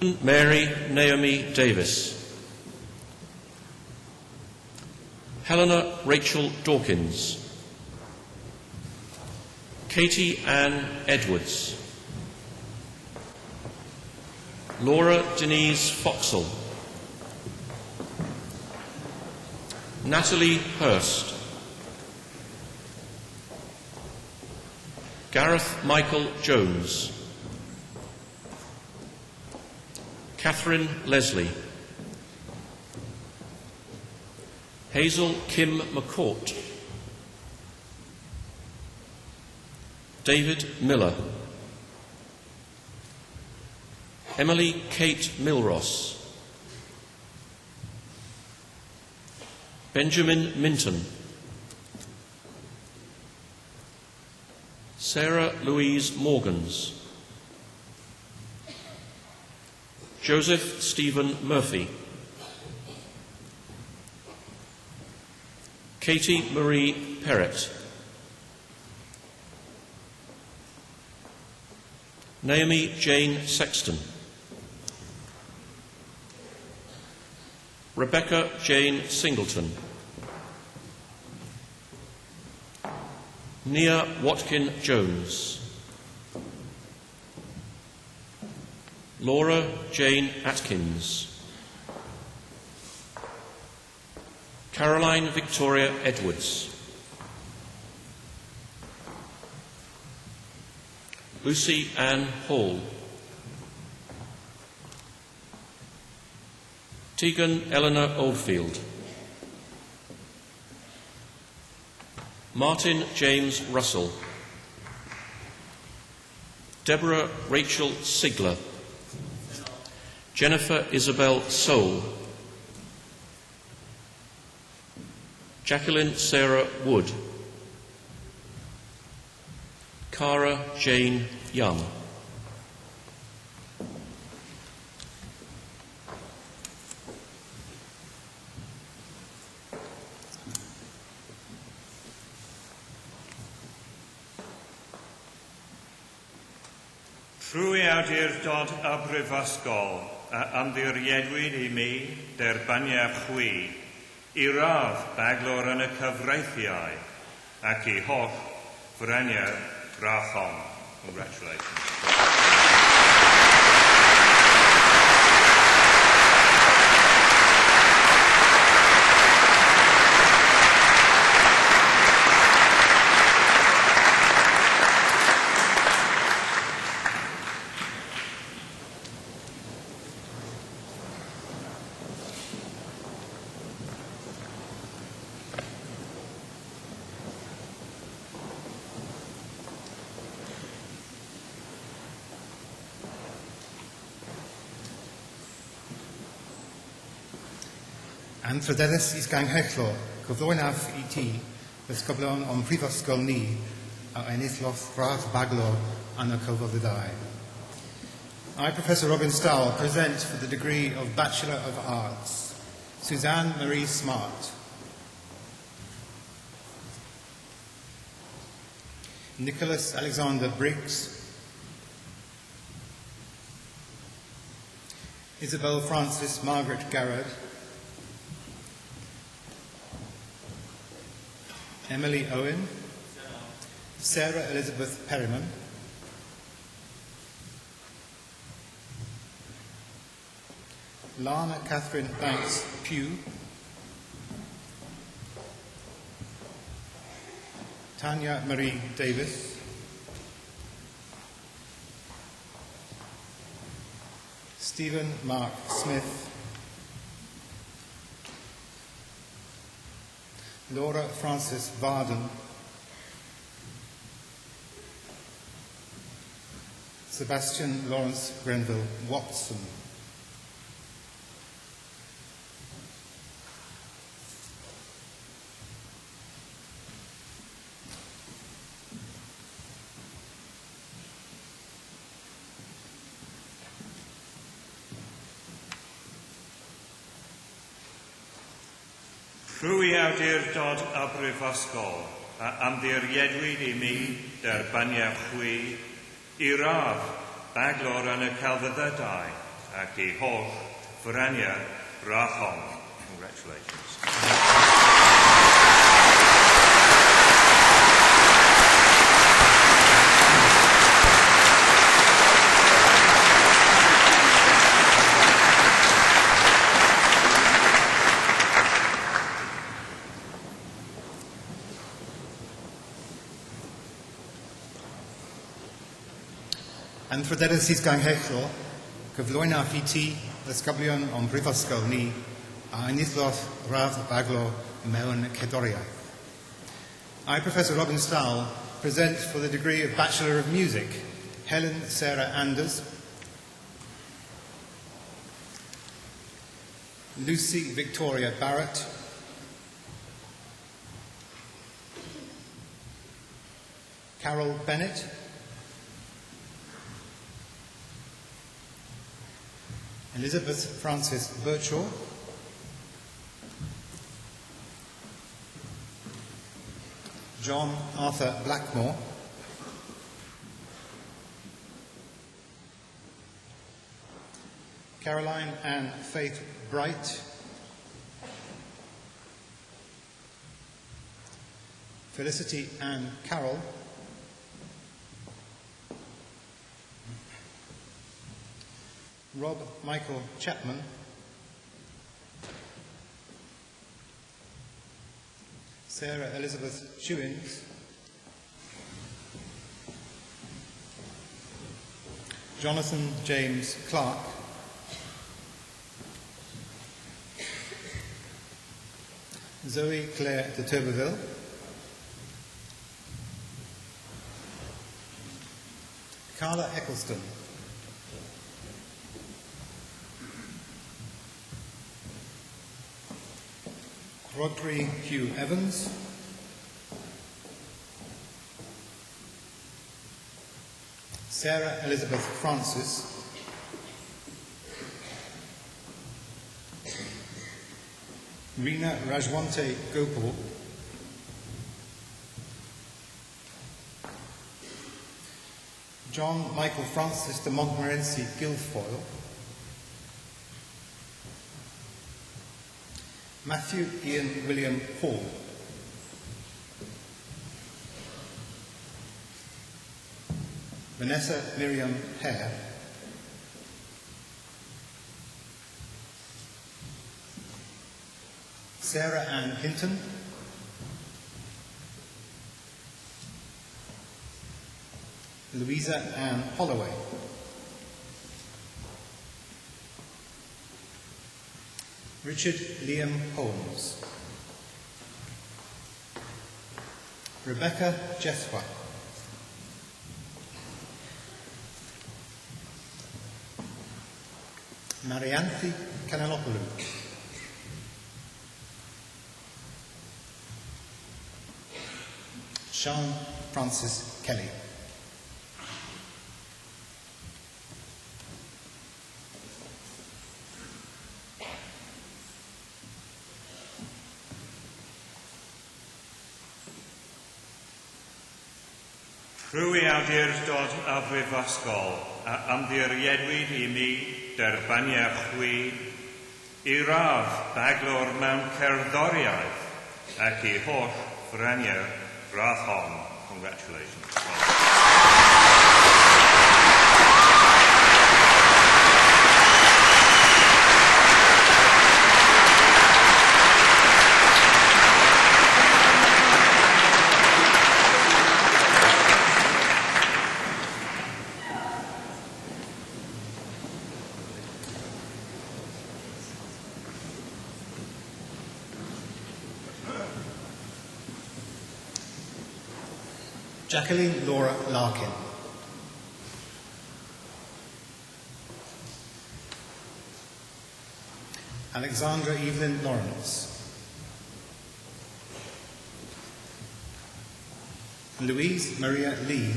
Mary Naomi Davis. Helena Rachel Dawkins. Katie Ann Edwards. Laura Denise Foxall. Natalie Hurst. Gareth Michael Jones. Catherine Leslie. Hazel Kim McCourt. David Miller. Emily Kate Milross. Benjamin Minton. Sarah Louise Morgans. Joseph Stephen Murphy. Katie Marie Perrett. Naomi Jane Sexton. Rebecca Jane Singleton. Nia Watkin Jones. Laura Jane Atkins. Caroline Victoria Edwards. Lucy Ann Hall. Tegan Eleanor Oldfield. Martin James Russell. Deborah Rachel Sigler. Jennifer Isabel Soule. Jacqueline Sarah Wood. Cara Jane Young. Trwy awdurdod y brifysgol a ymddiriedwyd I mi derbaniau chwi I radd baglor yn y cyfreithiau ac I holl freniau brachon. Congratulations. Yn trydyddus is ganghellor, cyflwynaf I ti, ysgyblion o'n prifysgol ni, a enillodd radd baglor yn y cyfwyddau. I, Professor Robin Stowell, present for the degree of Bachelor of Arts, Suzanne Marie Smart, Nicholas Alexander Briggs, Isabel Frances Margaret Garrard, Emily Owen, Sarah Elizabeth Perryman, Lana Catherine Banks Pugh, Tanya Marie Davis, Stephen Mark Smith, Laura Frances Varden, Sebastian Lawrence Grenville Watson, Trwy awdurdod y brifysgol a ymddiriedwyd I mi derbaniau chwi I radd baglor yn y celfyddydau ac I holl fyrania rachon. Congratulations. Yn Fryderydd sydd gang hechlo, cyflwyno'r ti ysgoblion o'n brifysgol ni a enillodd radd baglo mewn cerddoriaeth. I, Professor Robin Stahl, present for the degree of Bachelor of Music, Helen Sarah Anders, Lucy Victoria Barrett, Carol Bennett, Elizabeth Frances Birchall, John Arthur Blackmore, Caroline Ann Faith Bright, Felicity Ann Carroll, Rob Michael Chapman, Sarah Elizabeth Chewins, Jonathan James Clark, Zoe Claire de Turberville, Carla Eccleston, Rodri Hugh Evans, Sarah Elizabeth Francis, Rina Rajwante Gopal, John Michael Francis de Montmorency Guilfoyle, Matthew Ian William Hall, Vanessa Miriam Hare, Sarah Ann Hinton, Louisa Ann Holloway, Richard Liam Holmes, Rebecca Jethwa, Marianthi Kanalopoulou, Sean Francis Kelly. Rwy awdurdod a brifysgol a ymddiriedwyd I mi derbaniau chwi I radd baglor mewn cerddoriaeth ac I holl franiau radd hon. Congratulations. Jacqueline Laura Larkin, Alexandra Evelyn Lawrence, Louise Maria Lee,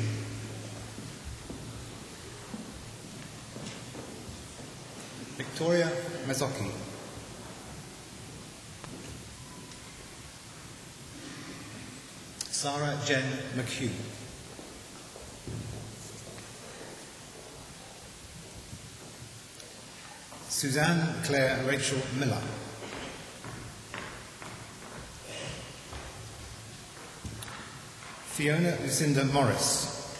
Victoria Mazzocchi, Sarah Jen McHugh, Suzanne Claire Rachel Miller. Fiona Lucinda Morris.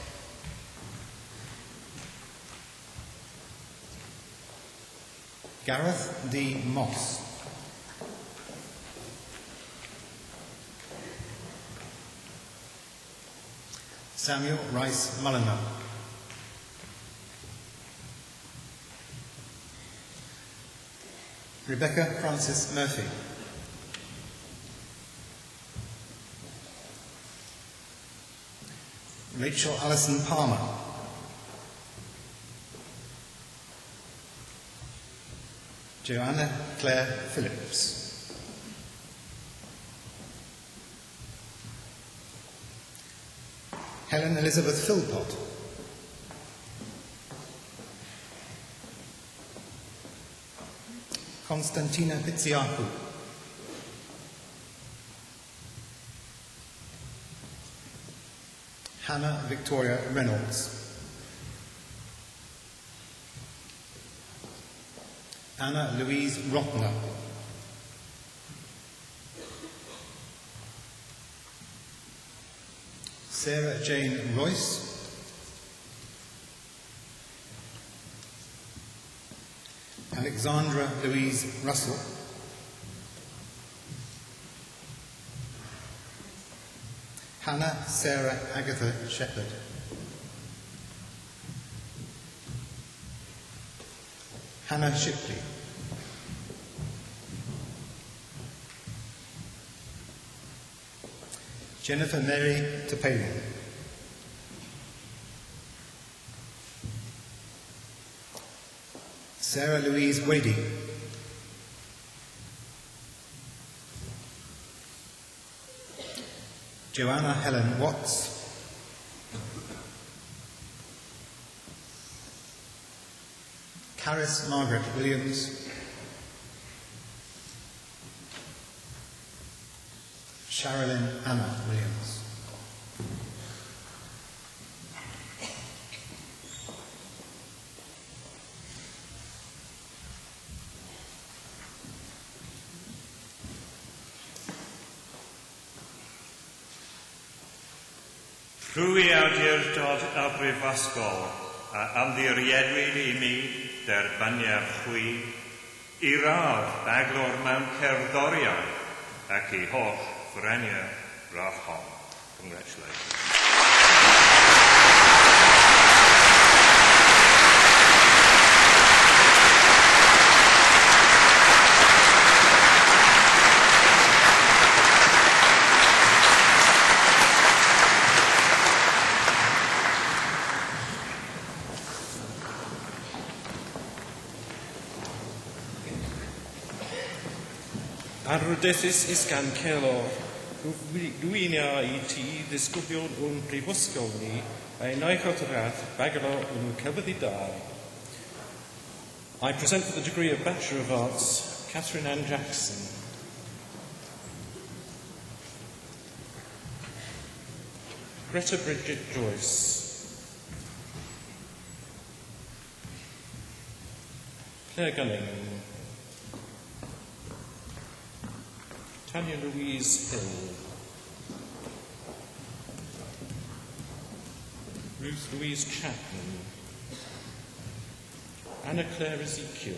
Gareth D. Moss. Samuel Rice Mulliner. Rebecca Francis Murphy. Rachel Alison Palmer. Joanna Claire Phillips. Helen Elizabeth Philpott. Konstantina Pitsiakou. Hannah Victoria Reynolds. Anna Louise Rottner. Sarah Jane Royce. Alexandra Louise Russell. Hannah Sarah Agatha Shepherd. Hannah Shipley. Jennifer Mary Topalian. Sarah Louise Wadey. Joanna Helen Watts. Caris Margaret Williams. Sherilyn Anna Williams. Rwy awdurdod a brifysgol a ymddiriedwyd I mi derbaniad chwi I radd baglor mewn cerddoriaeth ac I holl freniau raddhon. Congratulations. Arwydethus is gan Celo, dwi'n I ti ddisgyblion o'n brifysgol ni a naich autorath bagalo yn cyfyddi dau. I present for the degree of Bachelor of Arts, Catherine Ann Jackson. Greta Bridget Joyce. Claire Gunning. Tanya Louise Hill. Ruth Louise Chapman. Anna Claire Ezekiel.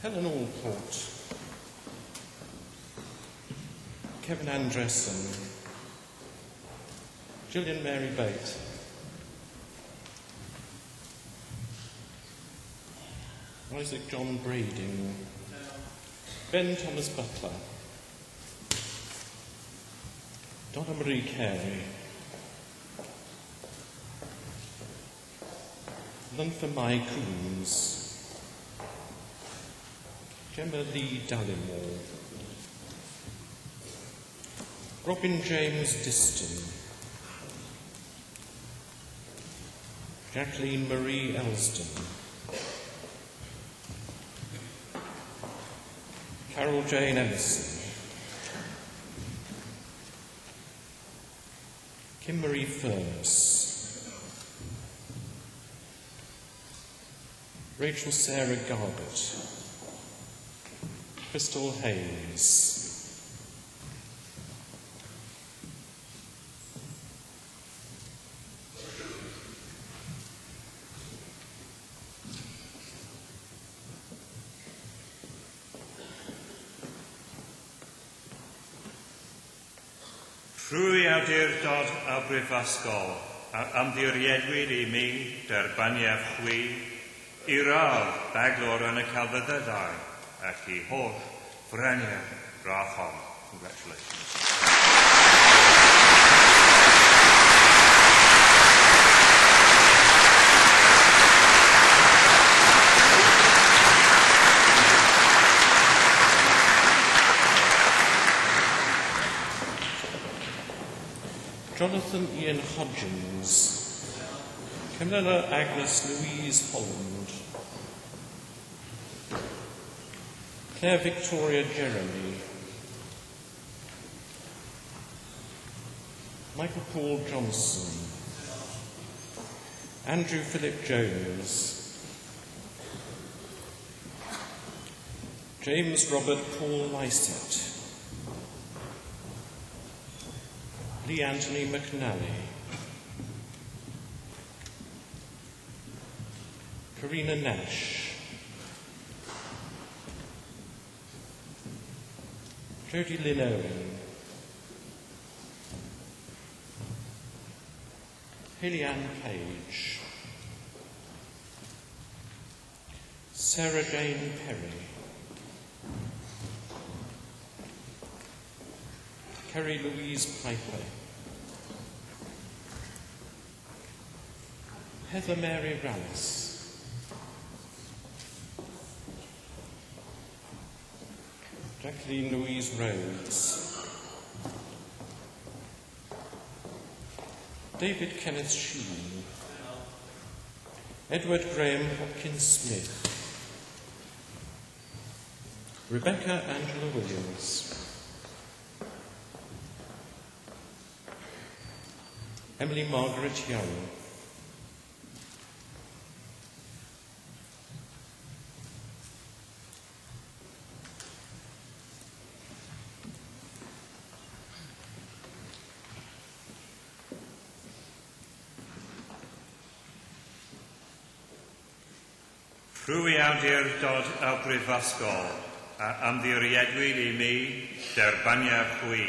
Helen Allport. Kevin Andressen. Gillian Mary Bate. Isaac John Brading. Ben Thomas Butler. Donna Marie Carey. Lunfa Mai Coombs. Gemma Lee Dallimore. Robin James Diston. Jacqueline Marie Elston. Carol Jane Emerson. Kim Marie Furness. Rachel Sarah Garbett, Crystal Hayes, Trwy awdurdod a brifysgol, a ymddiriedwyd I mi derbaniaf chwi, I radd baglor yn y celfyddydau, ac I holl freniau rathon. Congratulations. Jonathan Ian Hodgins, Camilla Agnes Louise Holland, Claire Victoria Jeremy, Michael Paul Johnson, Andrew Philip Jones, James Robert Paul Lysett, Lee Anthony McNally, Karina Nash, Jodie Lynn Owen, Haley Ann Page, Sarah Jane Perry, Kerry Louise Piper, Heather Mary Rallis, Jacqueline Louise Rhodes, David Kenneth Sheen, Edward Graham Hopkins Smith, Rebecca Angela Williams, Emily Margaret Young, Trwy awdurdod a brifysgol, a ymddiriedwyd I mi derbaniaf chwi,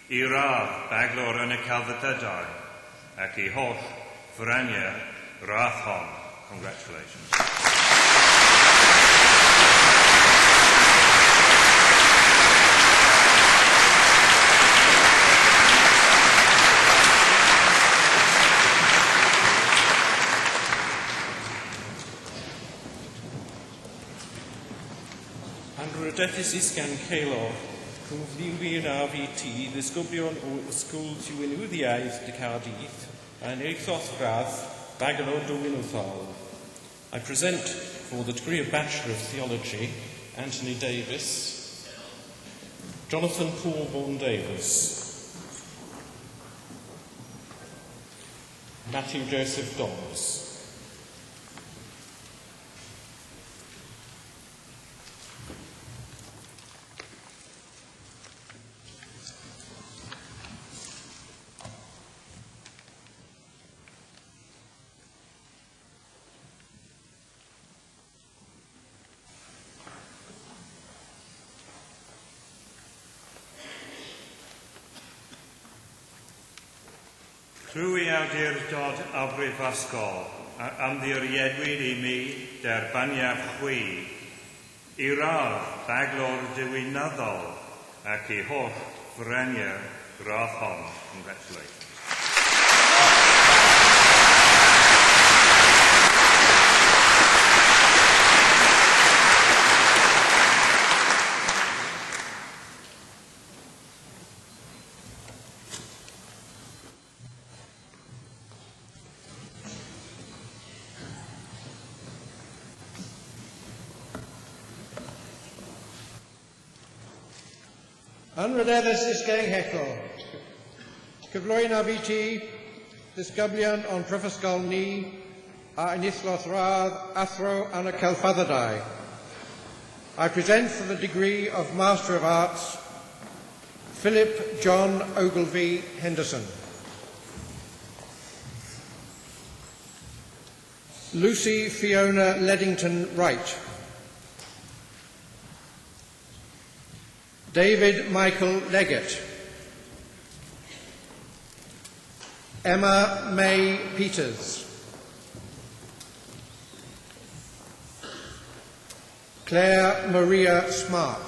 I radd baglor yn y celfyddydau, ac I holl freniau rathon. Congratulations. Rydethus Isgan Caelor, cwf liwyn a VT, ddisgyblion o ysgol tiwynwyddiaeth de Cardiff, and eithos gradd, Bagalo Dwynwthal. I present for the degree of Bachelor of Theology, Anthony Davis, Jonathan Paul Vaughan Davis, Matthew Joseph Dobbs, Trwy awdurdod a brifysgol, a ymddiriedwyd I mi derbaniaf chwi, I radd baglor diwynyddol, ac I holl freniau rathon. Congratulations. Anryddeddus Isgang Heclo. Cyflwy'n ABT, disgyblion o'n prifysgol ni, a enillodd radd athro yn y celfyddydau. I present for the degree of Master of Arts, Philip John Ogilvie Henderson. Lucy Fiona Leddington Wright. David Michael Leggett. Emma May Peters. Claire Maria Smart.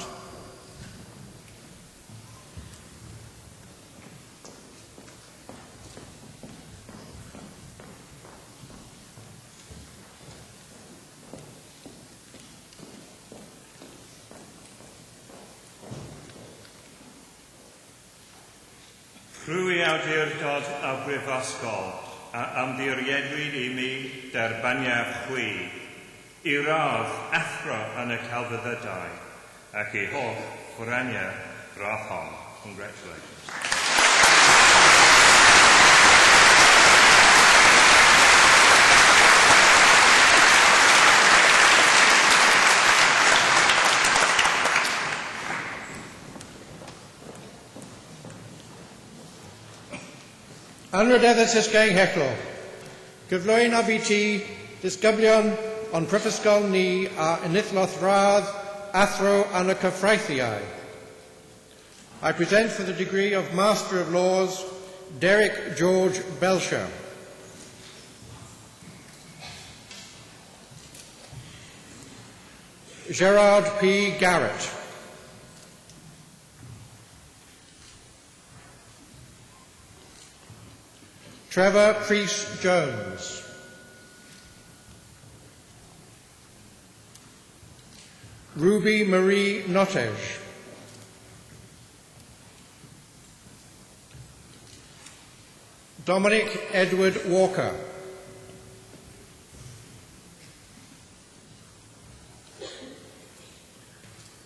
Rwy awdurdod a brifysgol a ymddiriedwyd I mi derbaniad chwi I radd athro yn y celfyddydau ac I holl fwraniau gradd hon. Congratulations. Anrhydeddus ysgain heclo. Gyflwy'n a fi ti, disgyblion o'n prifysgol ni a enillodd radd athro yn y cyffraithiau. I present for the degree of Master of Laws, Derek George Belcher. Gerard P. Garrett. Trevor Priest Jones. Ruby Marie Notej. Dominic Edward Walker.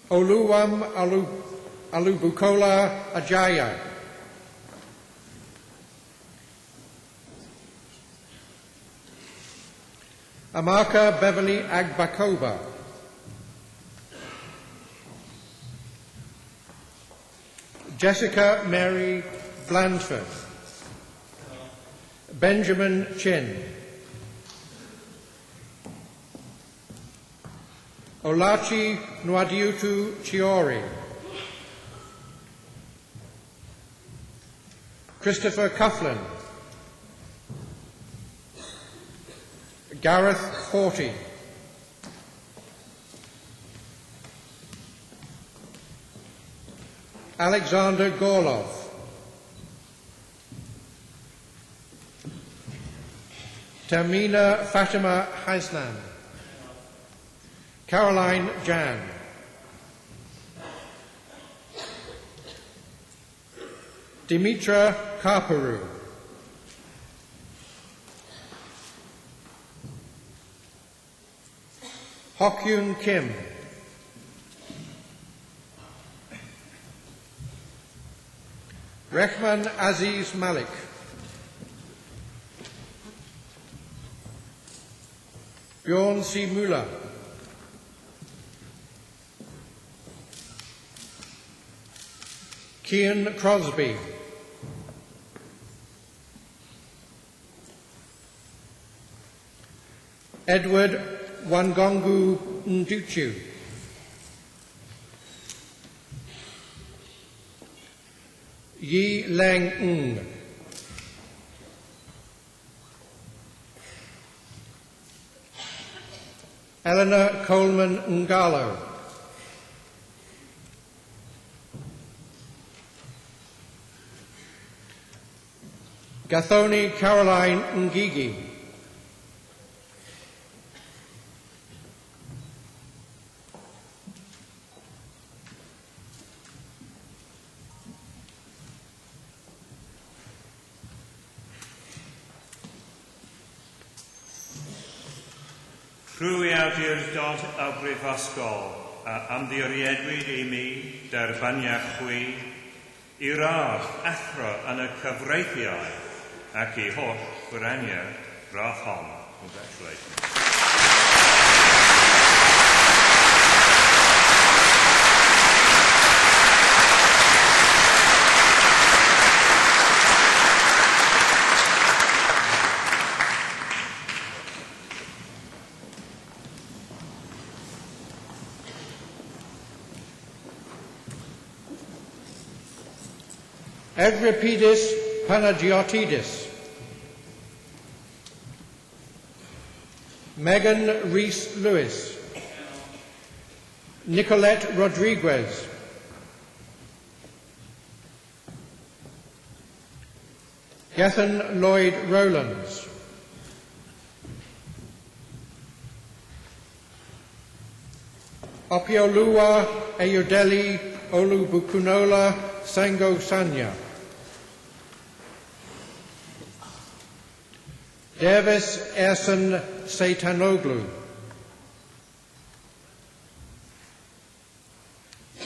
Oluwam Alubukola Ajaya. Amaka Beverly Agbakoba. Jessica Mary Blandford. Benjamin Chin. Olachi Nwadiutu Chiori. Christopher Coughlin. Gareth Forty. Alexander Gorlov. Termina Fatima Hasnan. Caroline Jan. Dimitra Karparu. Hokyun Kim. Rehman Aziz Malik. Bjorn C. Muller. Kian Crosby. Edward Wangongu Nduchu. Yi Leng Ng. Eleanor Coleman Ngalo. Gathoni Caroline Ngigi. Rwy awdurdod a brifysgol a ymddiriedwyd I mi derbaniad chwi I radd athro yn y cyfreithiau ac I holl fwraniau gradd hon. Congratulations. Evripidis Panagiotidis, Megan Rees-Lewis, Nicolette Rodriguez, Gethin Lloyd Rowlands, Opioluwa Ayodele Olubukunola Sango Sanya, Davis Erson Seitanoglu,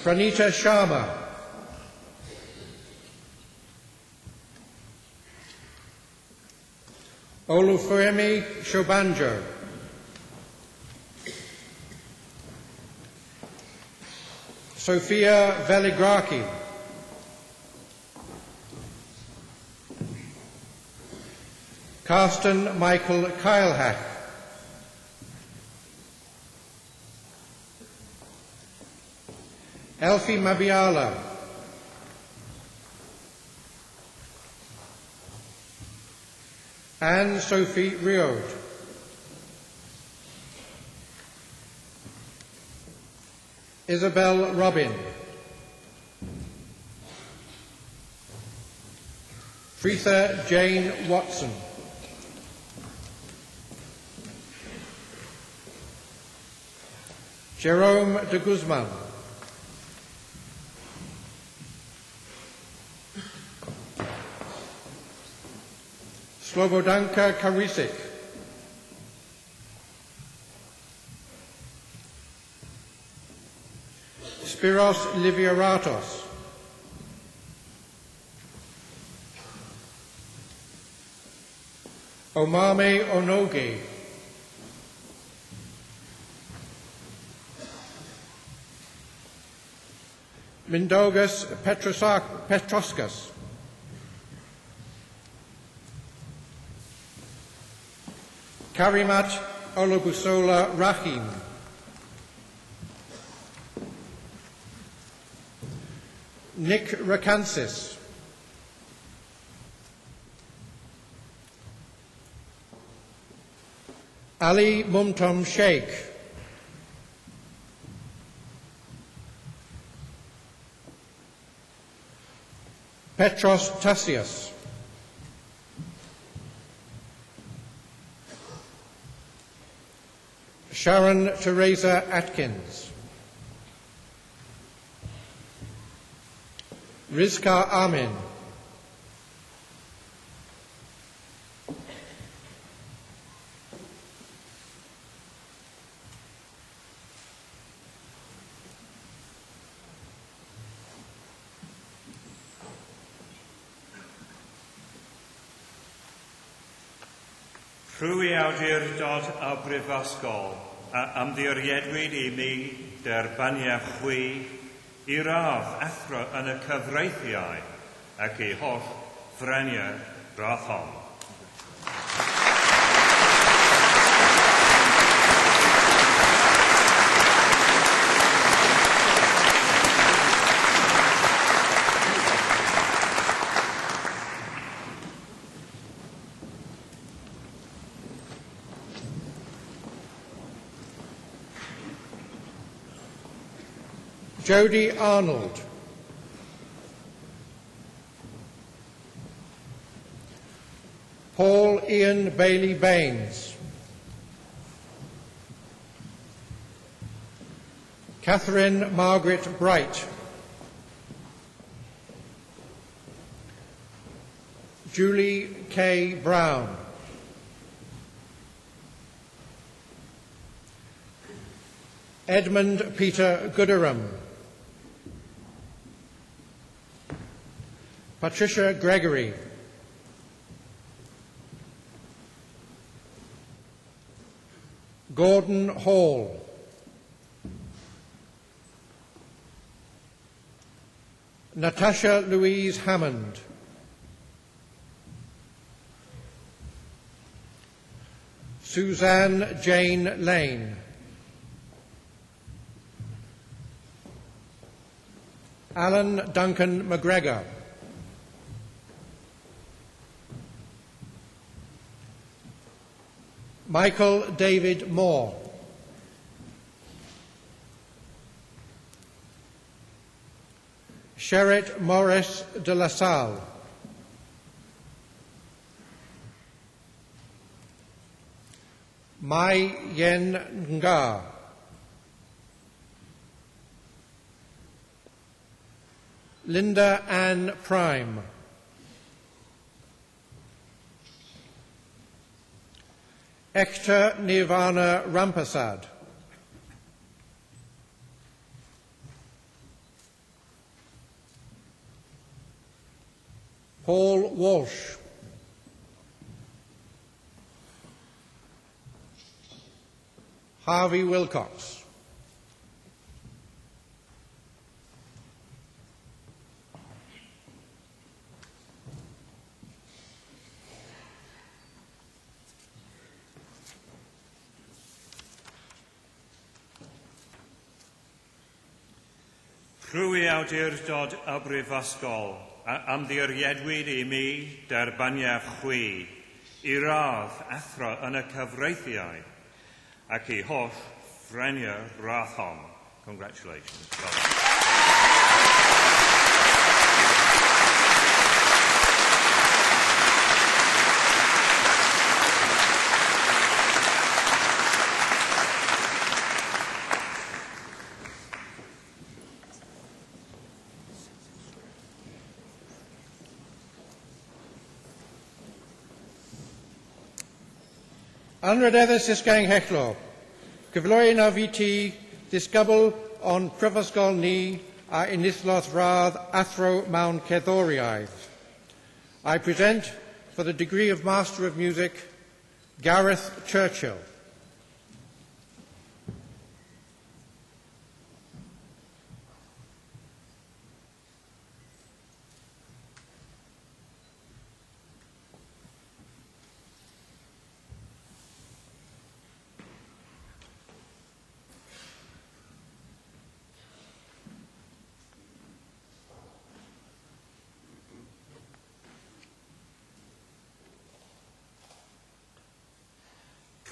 Pranita Sharma, Olufemi Shobanjo, Sophia Veligraki, Carsten Michael Keilhack, Elfie Mabiala, Anne-Sophie Riod, Isabel Robin, Fritha Jane Watson, Jerome de Guzman, Slobodanka Karisic, Spiros Liviaratos, Omame Onogi, Mindaugas Petroskas, Karimat Olubusola Rahim, Nick Rakansis, Ali Mumtom Sheikh, Petros Tassius, Sharon Teresa Atkins, Rizka Amin, Rhwy awdurdod a brifysgol a ymddiriedwyd I mi derbaniau chwi I radd athro yn y cyfreithiau ac I holl freniau rathol. Jody Arnold, Paul Ian Bailey Baines, Catherine Margaret Bright, Julie K. Brown, Edmund Peter Gooderham, Patricia Gregory, Gordon Hall. Natasha Louise Hammond. Suzanne Jane Lane. Alan Duncan McGregor. Michael David Moore. Sherritt Morris de la Salle. Mai Yen Nga. Linda Ann Prime. Ekta Nirvana Rampasad. Paul Walsh. Harvey Wilcox. Rhwy awdurdod y brifysgol a ymddiriedwyd I mi derbaniaf chwi I radd athro yn y cyfreithiau ac I holl ffreniau rathon. Congratulations. Anrydeddus ysgain hechlo, gyflwy'n a fi ti disgybl o'n prifysgol ni a unithlodd radd athro mewn cerddoriaeth. I present for the degree of Master of Music, Gareth Churchill.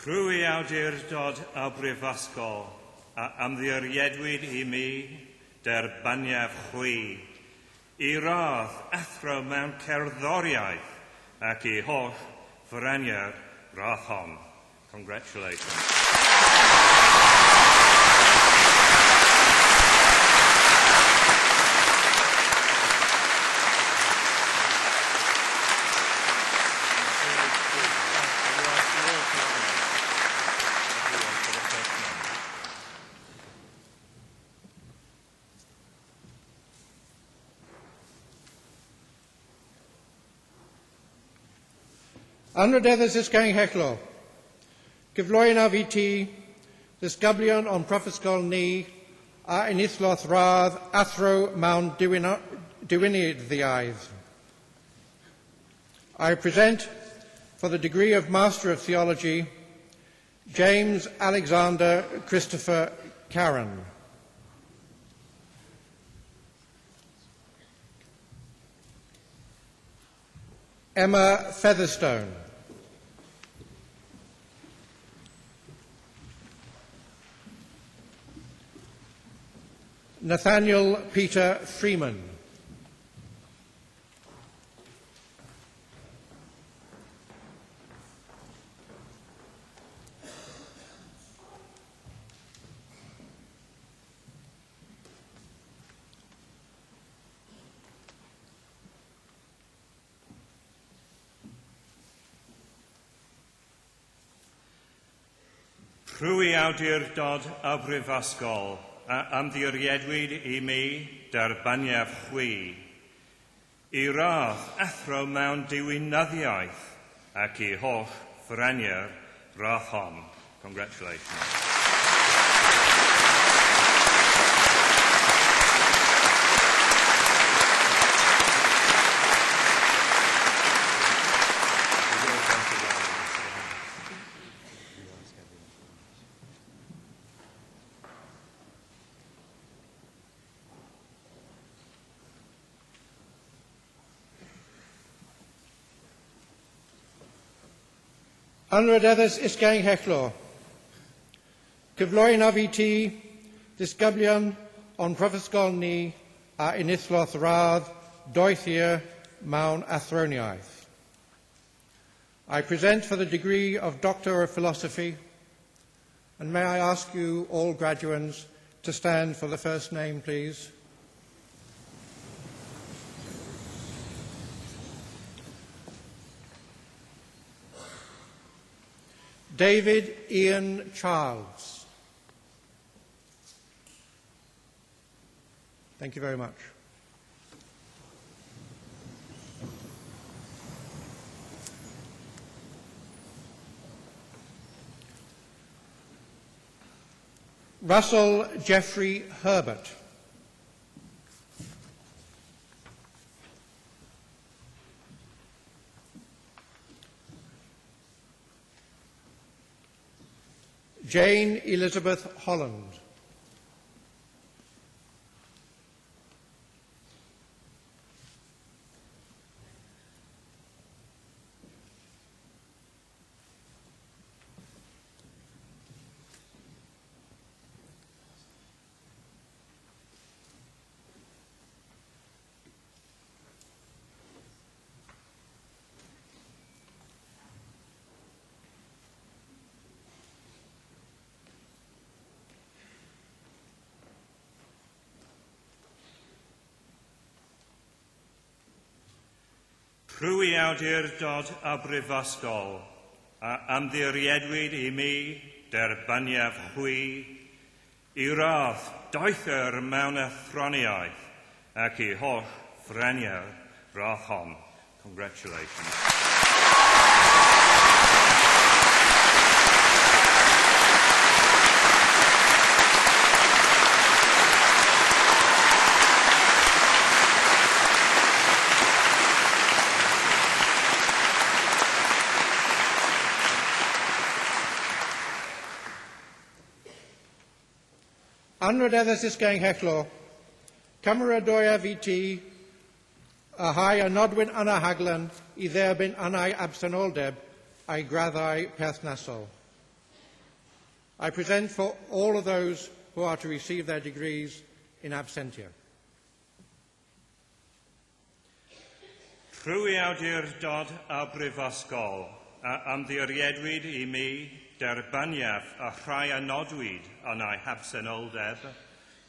Rhwy awdurdod y brifysgol a ymddiriedwyd I mi derbaniaf chwi I radd athro mewn cerddoriaeth ac I holl ffreniau'r rathon. Congratulations. Anrydeddus ysgain hechlo, gyflwy'n a fi ti disgyblion o'n prifysgol ni a unithlodd radd athro mewn diwinyddiaeth. I present for the degree of Master of Theology, James Alexander Christopher Caron. Emma Featherstone. Nathaniel Peter Freeman. Rhwy awdurdod y brifysgol a ymddiriedwyd I mi derbaniaf chwi I radd athro mewn diwinyddiaeth ac I holl ffreniau'r rathon. Congratulations. Anrhydeddus Isgain Hechlo. Cyflwy'n af I ti, disgyblion o'n prifysgol ni a unithlodd radd doethir mewn athroniaeth. I present for the degree of Doctor of Philosophy, and may I ask you all graduands to stand for the first name, please. David Ian Charles. Thank you very much. Russell Jeffrey Herbert. Jane Elizabeth Holland. Rwy awdurdod a brifysgol, a ymddiriedwyd I mi derbyniaf hwy, I radd doethir mewn athroniaeth ac I holl frenier radd hon. Congratulations. Anrhydeddus Isgain Hechlo. Cymeradwyaf I ti a hai a nodwyn anna haglan I dderbyn annau absenoldeb a'i graddau perthnasol. I present for all of those who are to receive their degrees in absentia. Rwy awdurdod a brifysgol, a ymddiriedwyd I mi derbyniaf a rhai a nodwyd yn ei habsenoldeb,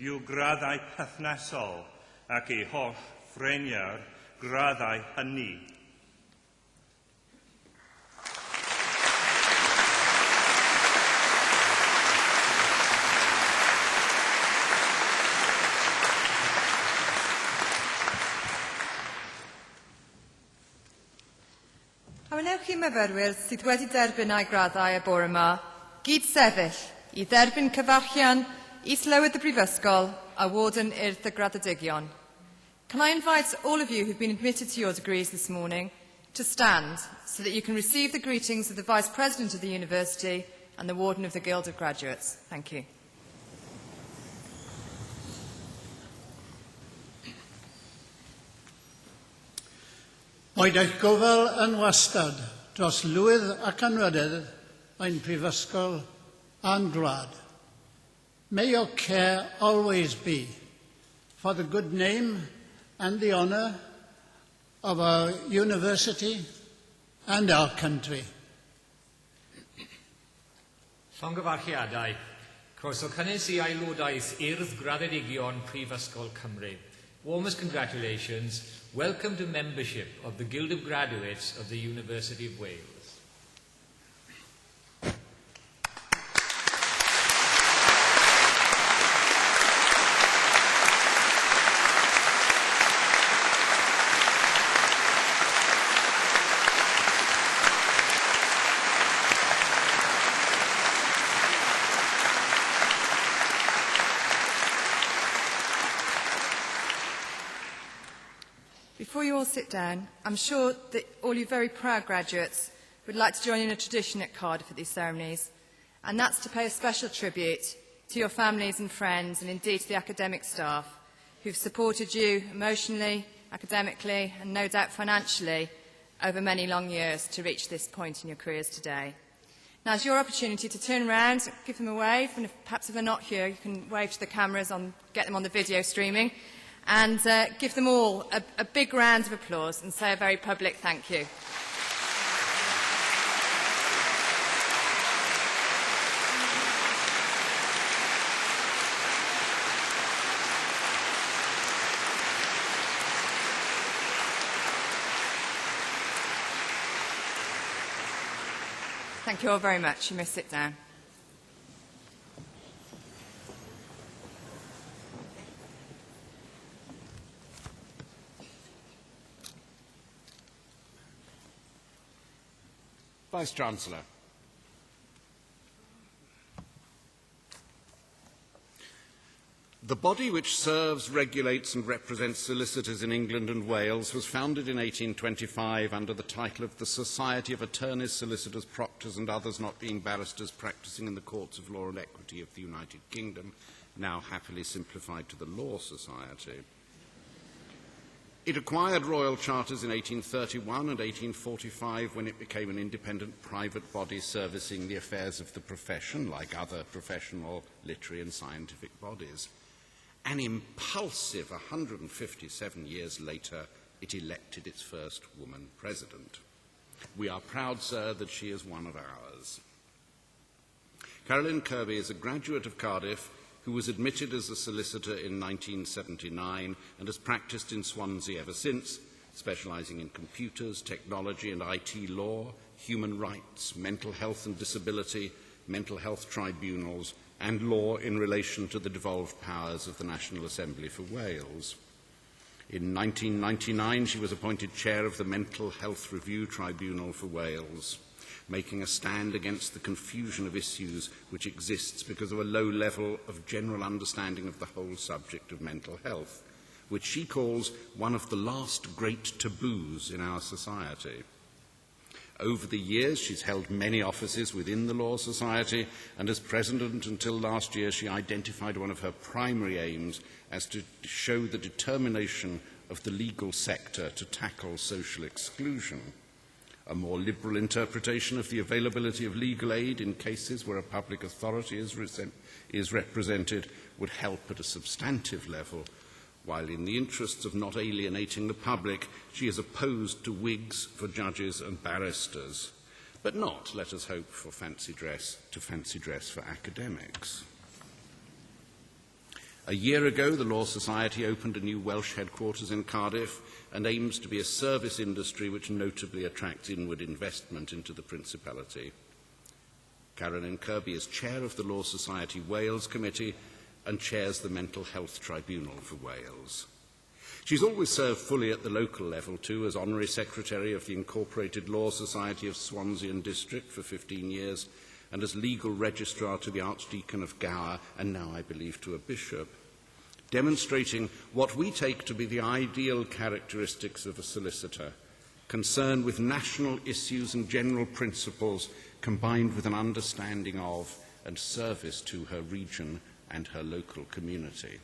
yw graddau perthnasol ac I holl frenier graddau hynny. A wenewch chi myfyrwyr sydd wedi derbyn a'u graddau y bore yma, gyd sefyll I dderbyn cyfarchian Is-Lywydd y Brifysgol a Warden Urdd y Graddedigion. Can I invite all of you who've been admitted to your degrees this morning to stand so that you can receive the greetings of the Vice President of the University and the Warden of the Guild of Graduates. Thank you. Oedd eich gofal yn wastad dros lwydd ac anrydedd ein prifysgol and grad. May your care always be for the good name and the honour of our university and our country. Llongyfarchiadau, croeso cynnes I aelodaeth Urdd Graddedigion Prifysgol Cymru. Warmest congratulations. Welcome to membership of the Guild of Graduates of the University of Wales. sit down, I'm sure that all you very proud graduates would like to join in a tradition at Cardiff at these ceremonies, and that's to pay a special tribute to your families and friends, and indeed to the academic staff who've supported you emotionally, academically, and no doubt financially over many long years to reach this point in your careers today. Now it's your opportunity to turn around, give them a wave, and perhaps if they're not here, you can wave to the cameras, get them on the video streaming, and give them all a big round of applause and say a very public thank you. Thank you all very much. You may sit down. Vice-Chancellor. The body which serves, regulates and represents solicitors in England and Wales was founded in 1825 under the title of the Society of Attorneys, Solicitors, Proctors and Others Not Being Barristers Practising in the Courts of Law and Equity of the United Kingdom, now happily simplified to the Law Society. It acquired royal charters in 1831 and 1845 when it became an independent private body servicing the affairs of the profession, like other professional, literary and scientific bodies. An impulsive 157 years later, it elected its first woman president. We are proud, sir, that she is one of ours. Caroline Kirby is a graduate of Cardiff who was admitted as a solicitor in 1979 and has practiced in Swansea ever since, specialising in computers, technology and IT law, human rights, mental health and disability, mental health tribunals, and law in relation to the devolved powers of the National Assembly for Wales. In 1999, she was appointed chair of the Mental Health Review Tribunal for Wales, making a stand against the confusion of issues which exists because of a low level of general understanding of the whole subject of mental health, which she calls one of the last great taboos in our society. Over the years, she's held many offices within the Law Society, and as president until last year, she identified one of her primary aims as to show the determination of the legal sector to tackle social exclusion. A more liberal interpretation of the availability of legal aid in cases where a public authority is represented would help at a substantive level, while in the interests of not alienating the public, she is opposed to wigs for judges and barristers, but not, let us hope, for fancy dress for academics. A year ago, the Law Society opened a new Welsh headquarters in Cardiff and aims to be a service industry which notably attracts inward investment into the Principality. Caroline Kirby is chair of the Law Society Wales Committee and chairs the Mental Health Tribunal for Wales. She's always served fully at the local level too, as Honorary Secretary of the Incorporated Law Society of Swansea and District for 15 years, and as Legal Registrar to the Archdeacon of Gower, and now I believe to a bishop, demonstrating what we take to be the ideal characteristics of a solicitor, concerned with national issues and general principles combined with an understanding of and service to her region and her local community.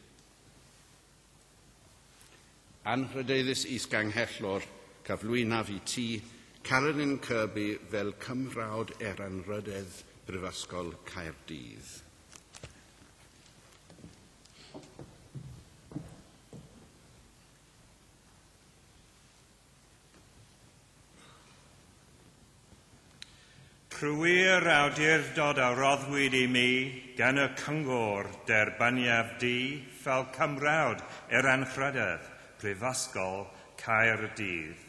Anrhydeddus is ganghellor, cyflwynaf I ti, Caroline Kirby fel cymrawd anrhydedd Brifysgol Caerdydd. Prwy'r awdurdod a roddwyd I mi gan y cyngor derbaniaf di fel cymrawd anrhydedd Brifysgol Caerdydd.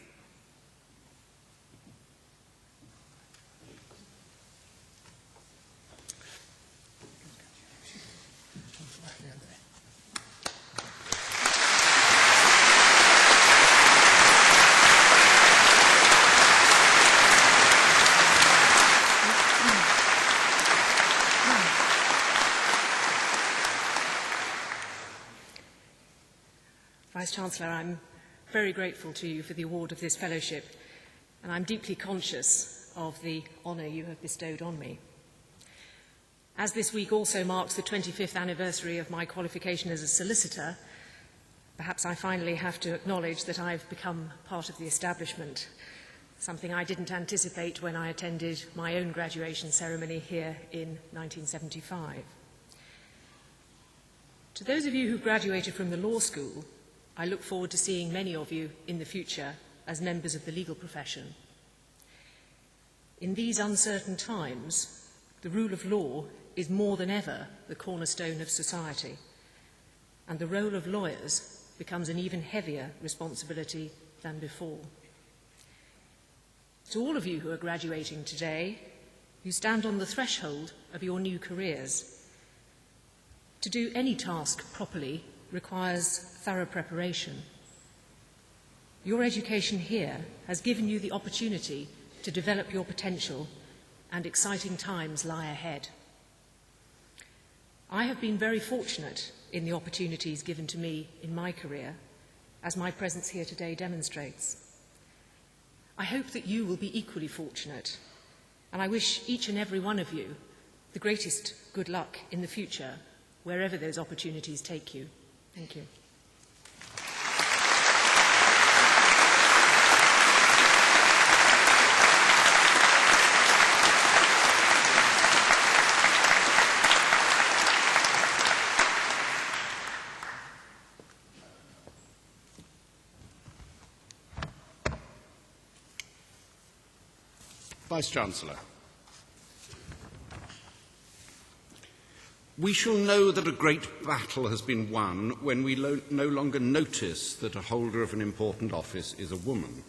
Vice-Chancellor, I'm very grateful to you for the award of this fellowship, and I'm deeply conscious of the honour you have bestowed on me. As this week also marks the 25th anniversary of my qualification as a solicitor, perhaps I finally have to acknowledge that I've become part of the establishment, something I didn't anticipate when I attended my own graduation ceremony here in 1975. To those of you who graduated from the law school, I look forward to seeing many of you in the future as members of the legal profession. In these uncertain times, the rule of law is more than ever the cornerstone of society, and the role of lawyers becomes an even heavier responsibility than before. To all of you who are graduating today, you stand on the threshold of your new careers. To do any task properly requires thorough preparation. Your education here has given you the opportunity to develop your potential, and exciting times lie ahead. I have been very fortunate in the opportunities given to me in my career, as my presence here today demonstrates. I hope that you will be equally fortunate, and I wish each and every one of you the greatest good luck in the future, wherever those opportunities take you. Thank you. Vice-Chancellor. We shall know that a great battle has been won when we no longer notice that a holder of an important office is a woman.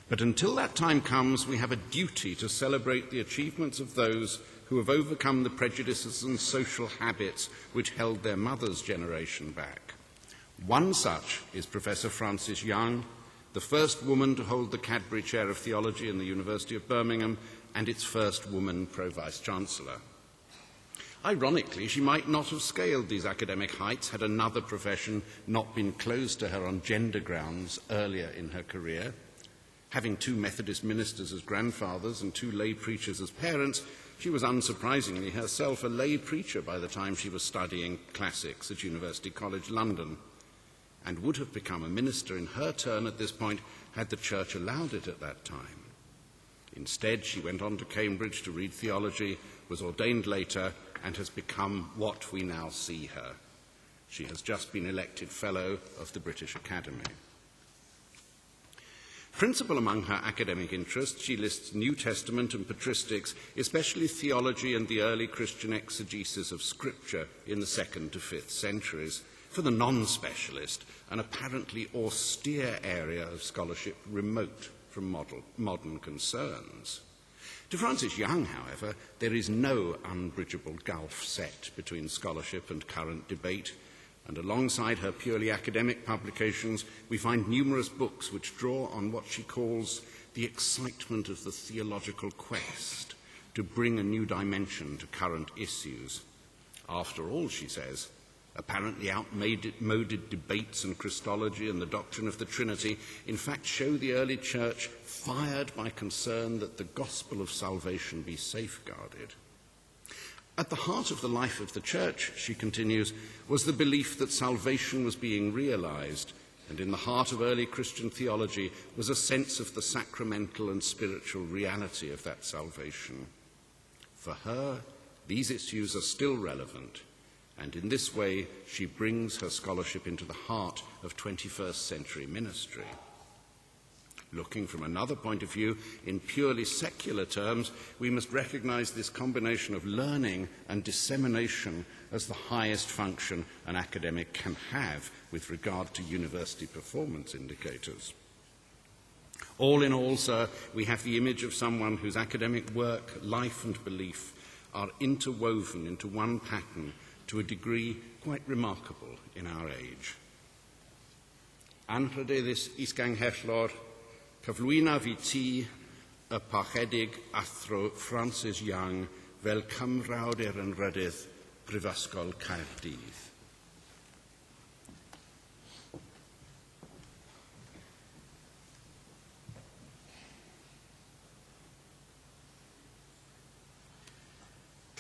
But until that time comes, we have a duty to celebrate the achievements of those who have overcome the prejudices and social habits which held their mother's generation back. One such is Professor Frances Young, the first woman to hold the Cadbury Chair of Theology in the University of Birmingham and its first woman Pro-Vice-Chancellor. Ironically, she might not have scaled these academic heights had another profession not been closed to her on gender grounds earlier in her career. Having 2 Methodist ministers as grandfathers and 2 lay preachers as parents, she was unsurprisingly herself a lay preacher by the time she was studying classics at University College London, and would have become a minister in her turn at this point had the Church allowed it at that time. Instead, she went on to Cambridge to read theology, was ordained later, and has become what we now see her. She has just been elected Fellow of the British Academy. Principal among her academic interests, she lists New Testament and patristics, especially theology and the early Christian exegesis of Scripture in the 2nd to 5th centuries. For the non-specialist, an apparently austere area of scholarship remote from modern concerns. To Frances Young, however, there is no unbridgeable gulf set between scholarship and current debate, and alongside her purely academic publications, we find numerous books which draw on what she calls the excitement of the theological quest to bring a new dimension to current issues. After all, she says, apparently outmoded debates on Christology and the doctrine of the Trinity in fact show the early church fired by concern that the gospel of salvation be safeguarded. At the heart of the life of the church, she continues, was the belief that salvation was being realized, and in the heart of early Christian theology was a sense of the sacramental and spiritual reality of that salvation. For her, these issues are still relevant, and in this way she brings her scholarship into the heart of 21st century ministry. Looking from another point of view, in purely secular terms, we must recognize this combination of learning and dissemination as the highest function an academic can have with regard to university performance indicators. All in all, sir, we have the image of someone whose academic work, life and belief are interwoven into one pattern to a degree quite remarkable in our age. Anrhydeddus isganghellor, cyflwyna fi ti y parchedig athro Frances Young fel cymrawd i'r Anrhydydd Prifysgol Caerdydd.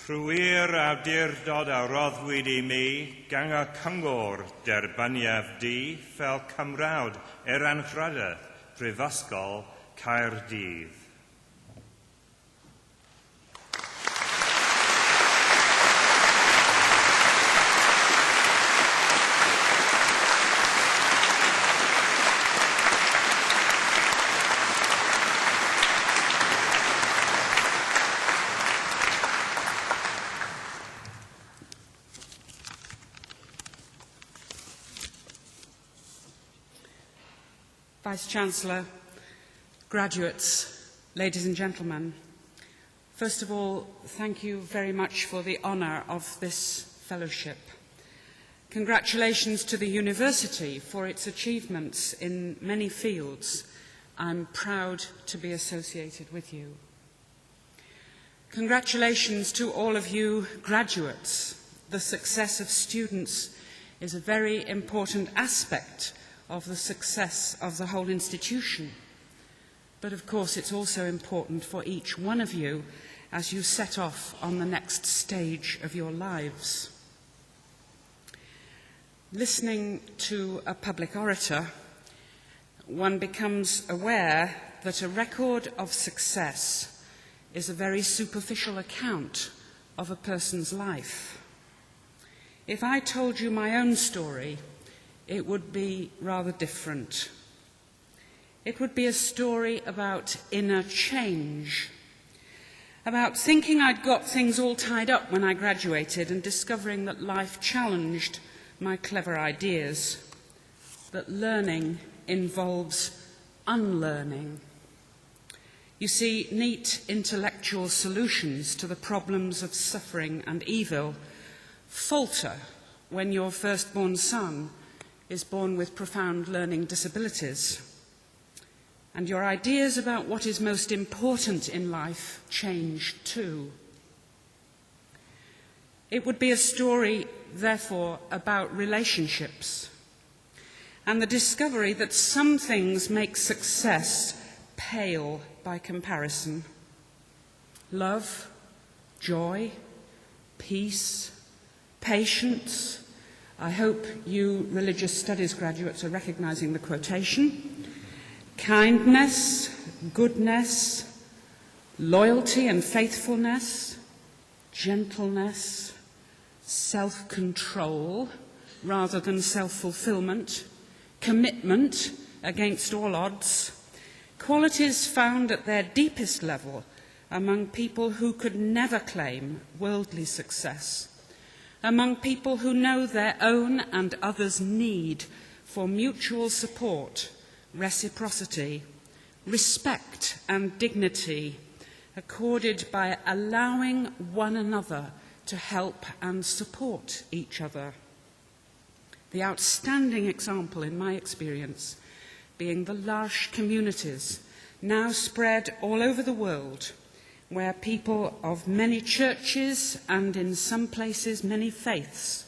Trwy'r awdurdod a roddwyd I mi, gang a cyngor derbyniaf di, fel cymrawd anrhydedd Prifysgol Caerdydd. Vice-Chancellor, graduates, ladies and gentlemen, first of all, thank you very much for the honour of this fellowship. Congratulations to the university for its achievements in many fields. I'm proud to be associated with you. Congratulations to all of you graduates. The success of students is a very important aspect of the success of the whole institution. But of course it's also important for each one of you as you set off on the next stage of your lives. Listening to a public orator, one becomes aware that a record of success is a very superficial account of a person's life. If I told you my own story, it would be rather different. It would be a story about inner change, about thinking I'd got things all tied up when I graduated and discovering that life challenged my clever ideas, that learning involves unlearning. You see, neat intellectual solutions to the problems of suffering and evil falter when your firstborn son is born with profound learning disabilities, and your ideas about what is most important in life change too. It would be a story, therefore, about relationships and the discovery that some things make success pale by comparison. Love, joy, peace, patience. I hope you religious studies graduates are recognizing the quotation. Kindness, goodness, loyalty and faithfulness, gentleness, self-control rather than self-fulfillment, commitment against all odds, qualities found at their deepest level among people who could never claim worldly success, among people who know their own and others' need for mutual support, reciprocity, respect and dignity, accorded by allowing one another to help and support each other. The outstanding example, in my experience, being the L'Arche communities, now spread all over the world, where people of many churches and in some places many faiths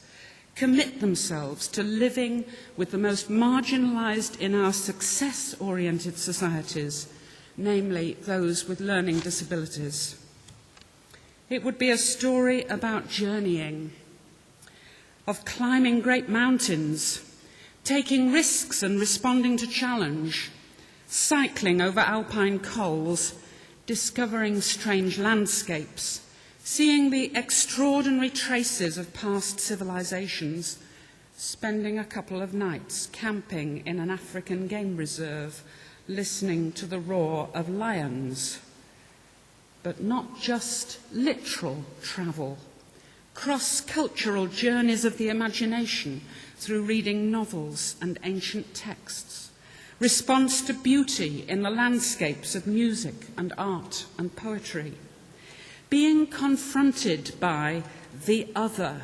commit themselves to living with the most marginalized in our success-oriented societies, namely those with learning disabilities. It would be a story about journeying, of climbing great mountains, taking risks and responding to challenge, cycling over alpine cols, discovering strange landscapes, seeing the extraordinary traces of past civilizations, spending a couple of nights camping in an African game reserve, listening to the roar of lions. But not just literal travel, cross-cultural journeys of the imagination through reading novels and ancient texts, response to beauty in the landscapes of music and art and poetry, being confronted by the other,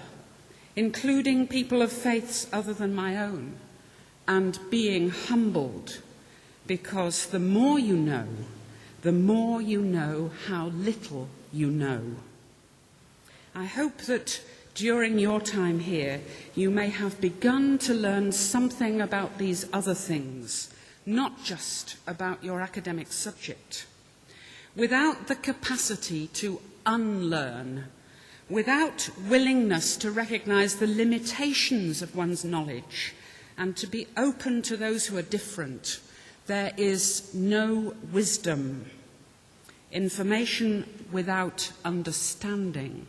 including people of faiths other than my own, and being humbled, because the more you know how little you know. I hope that during your time here, you may have begun to learn something about these other things, not just about your academic subject. Without the capacity to unlearn, without willingness to recognise the limitations of one's knowledge and to be open to those who are different, there is no wisdom. Information without understanding,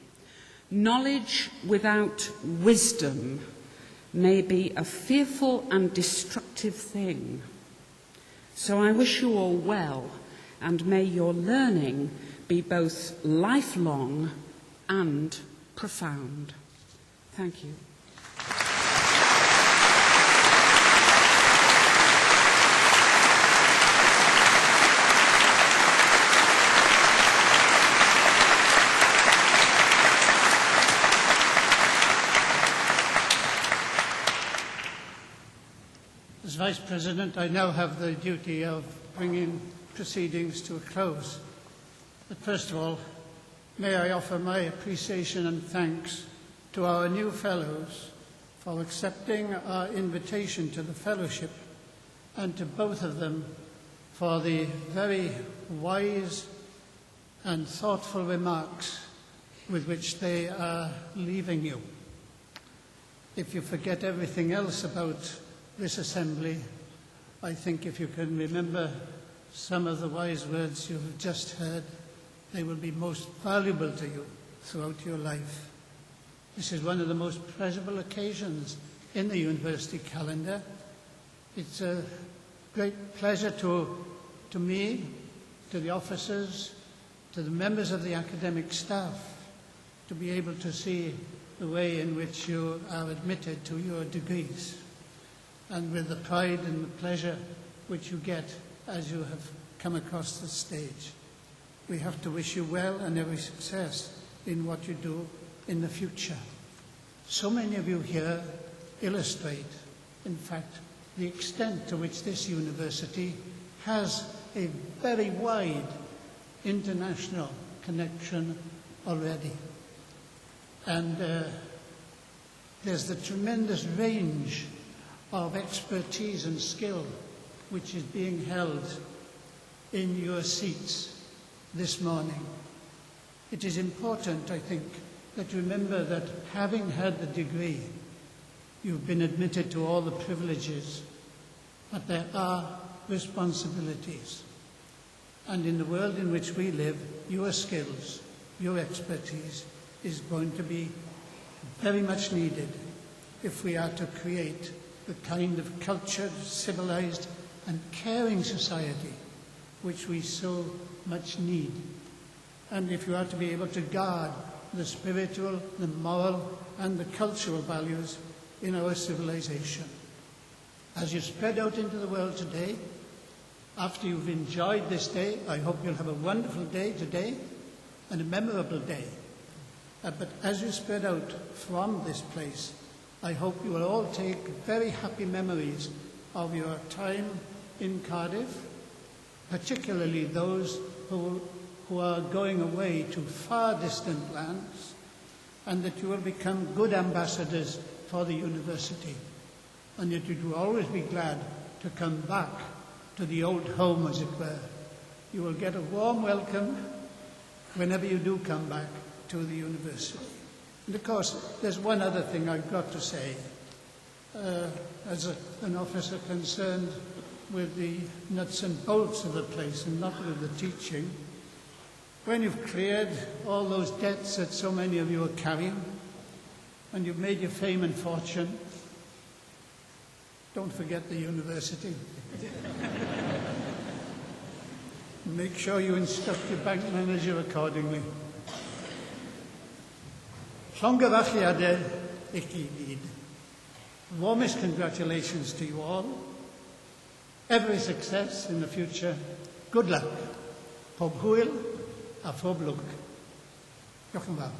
knowledge without wisdom may be a fearful and destructive thing. So I wish you all well, and may your learning be both lifelong and profound. Thank you. As Vice President, I now have the duty of bringing proceedings to a close. But first of all, may I offer my appreciation and thanks to our new Fellows for accepting our invitation to the Fellowship, and to both of them for the very wise and thoughtful remarks with which they are leaving you. If you forget everything else about this assembly, I think if you can remember some of the wise words you have just heard, they will be most valuable to you throughout your life. This is one of the most pleasurable occasions in the university calendar. It's a great pleasure to me, to the officers, to the members of the academic staff, to be able to see the way in which you are admitted to your degrees, and with the pride and the pleasure which you get as you have come across the stage. We have to wish you well and every success in what you do in the future. So many of you here illustrate, in fact, the extent to which this university has a very wide international connection already. And there's the tremendous range of expertise and skill which is being held in your seats this morning. It is important, I think, that you remember that having had the degree, you've been admitted to all the privileges, but there are responsibilities. And in the world in which we live, your skills, your expertise is going to be very much needed if we are to create the kind of cultured, civilized, and caring society which we so much need. And if you are to be able to guard the spiritual, the moral, and the cultural values in our civilization. As you spread out into the world today, after you've enjoyed this day, I hope you'll have a wonderful day today and a memorable day. But as you spread out from this place, I hope you will all take very happy memories of your time in Cardiff, particularly those who are going away to far distant lands, and that you will become good ambassadors for the university, and that you will always be glad to come back to the old home, as it were. You will get a warm welcome whenever you do come back to the university. And of course, there's one other thing I've got to say. As an officer concerned with the nuts and bolts of the place and not with the teaching, when you've cleared all those debts that so many of you are carrying, and you've made your fame and fortune, don't forget the university. Make sure you instruct your bank manager accordingly. Llongyfarchiadau I chi gyd. Warmest congratulations to you all. Every success in the future. Good luck. Pob hwyl a pob lwc. Diolch yn fawr.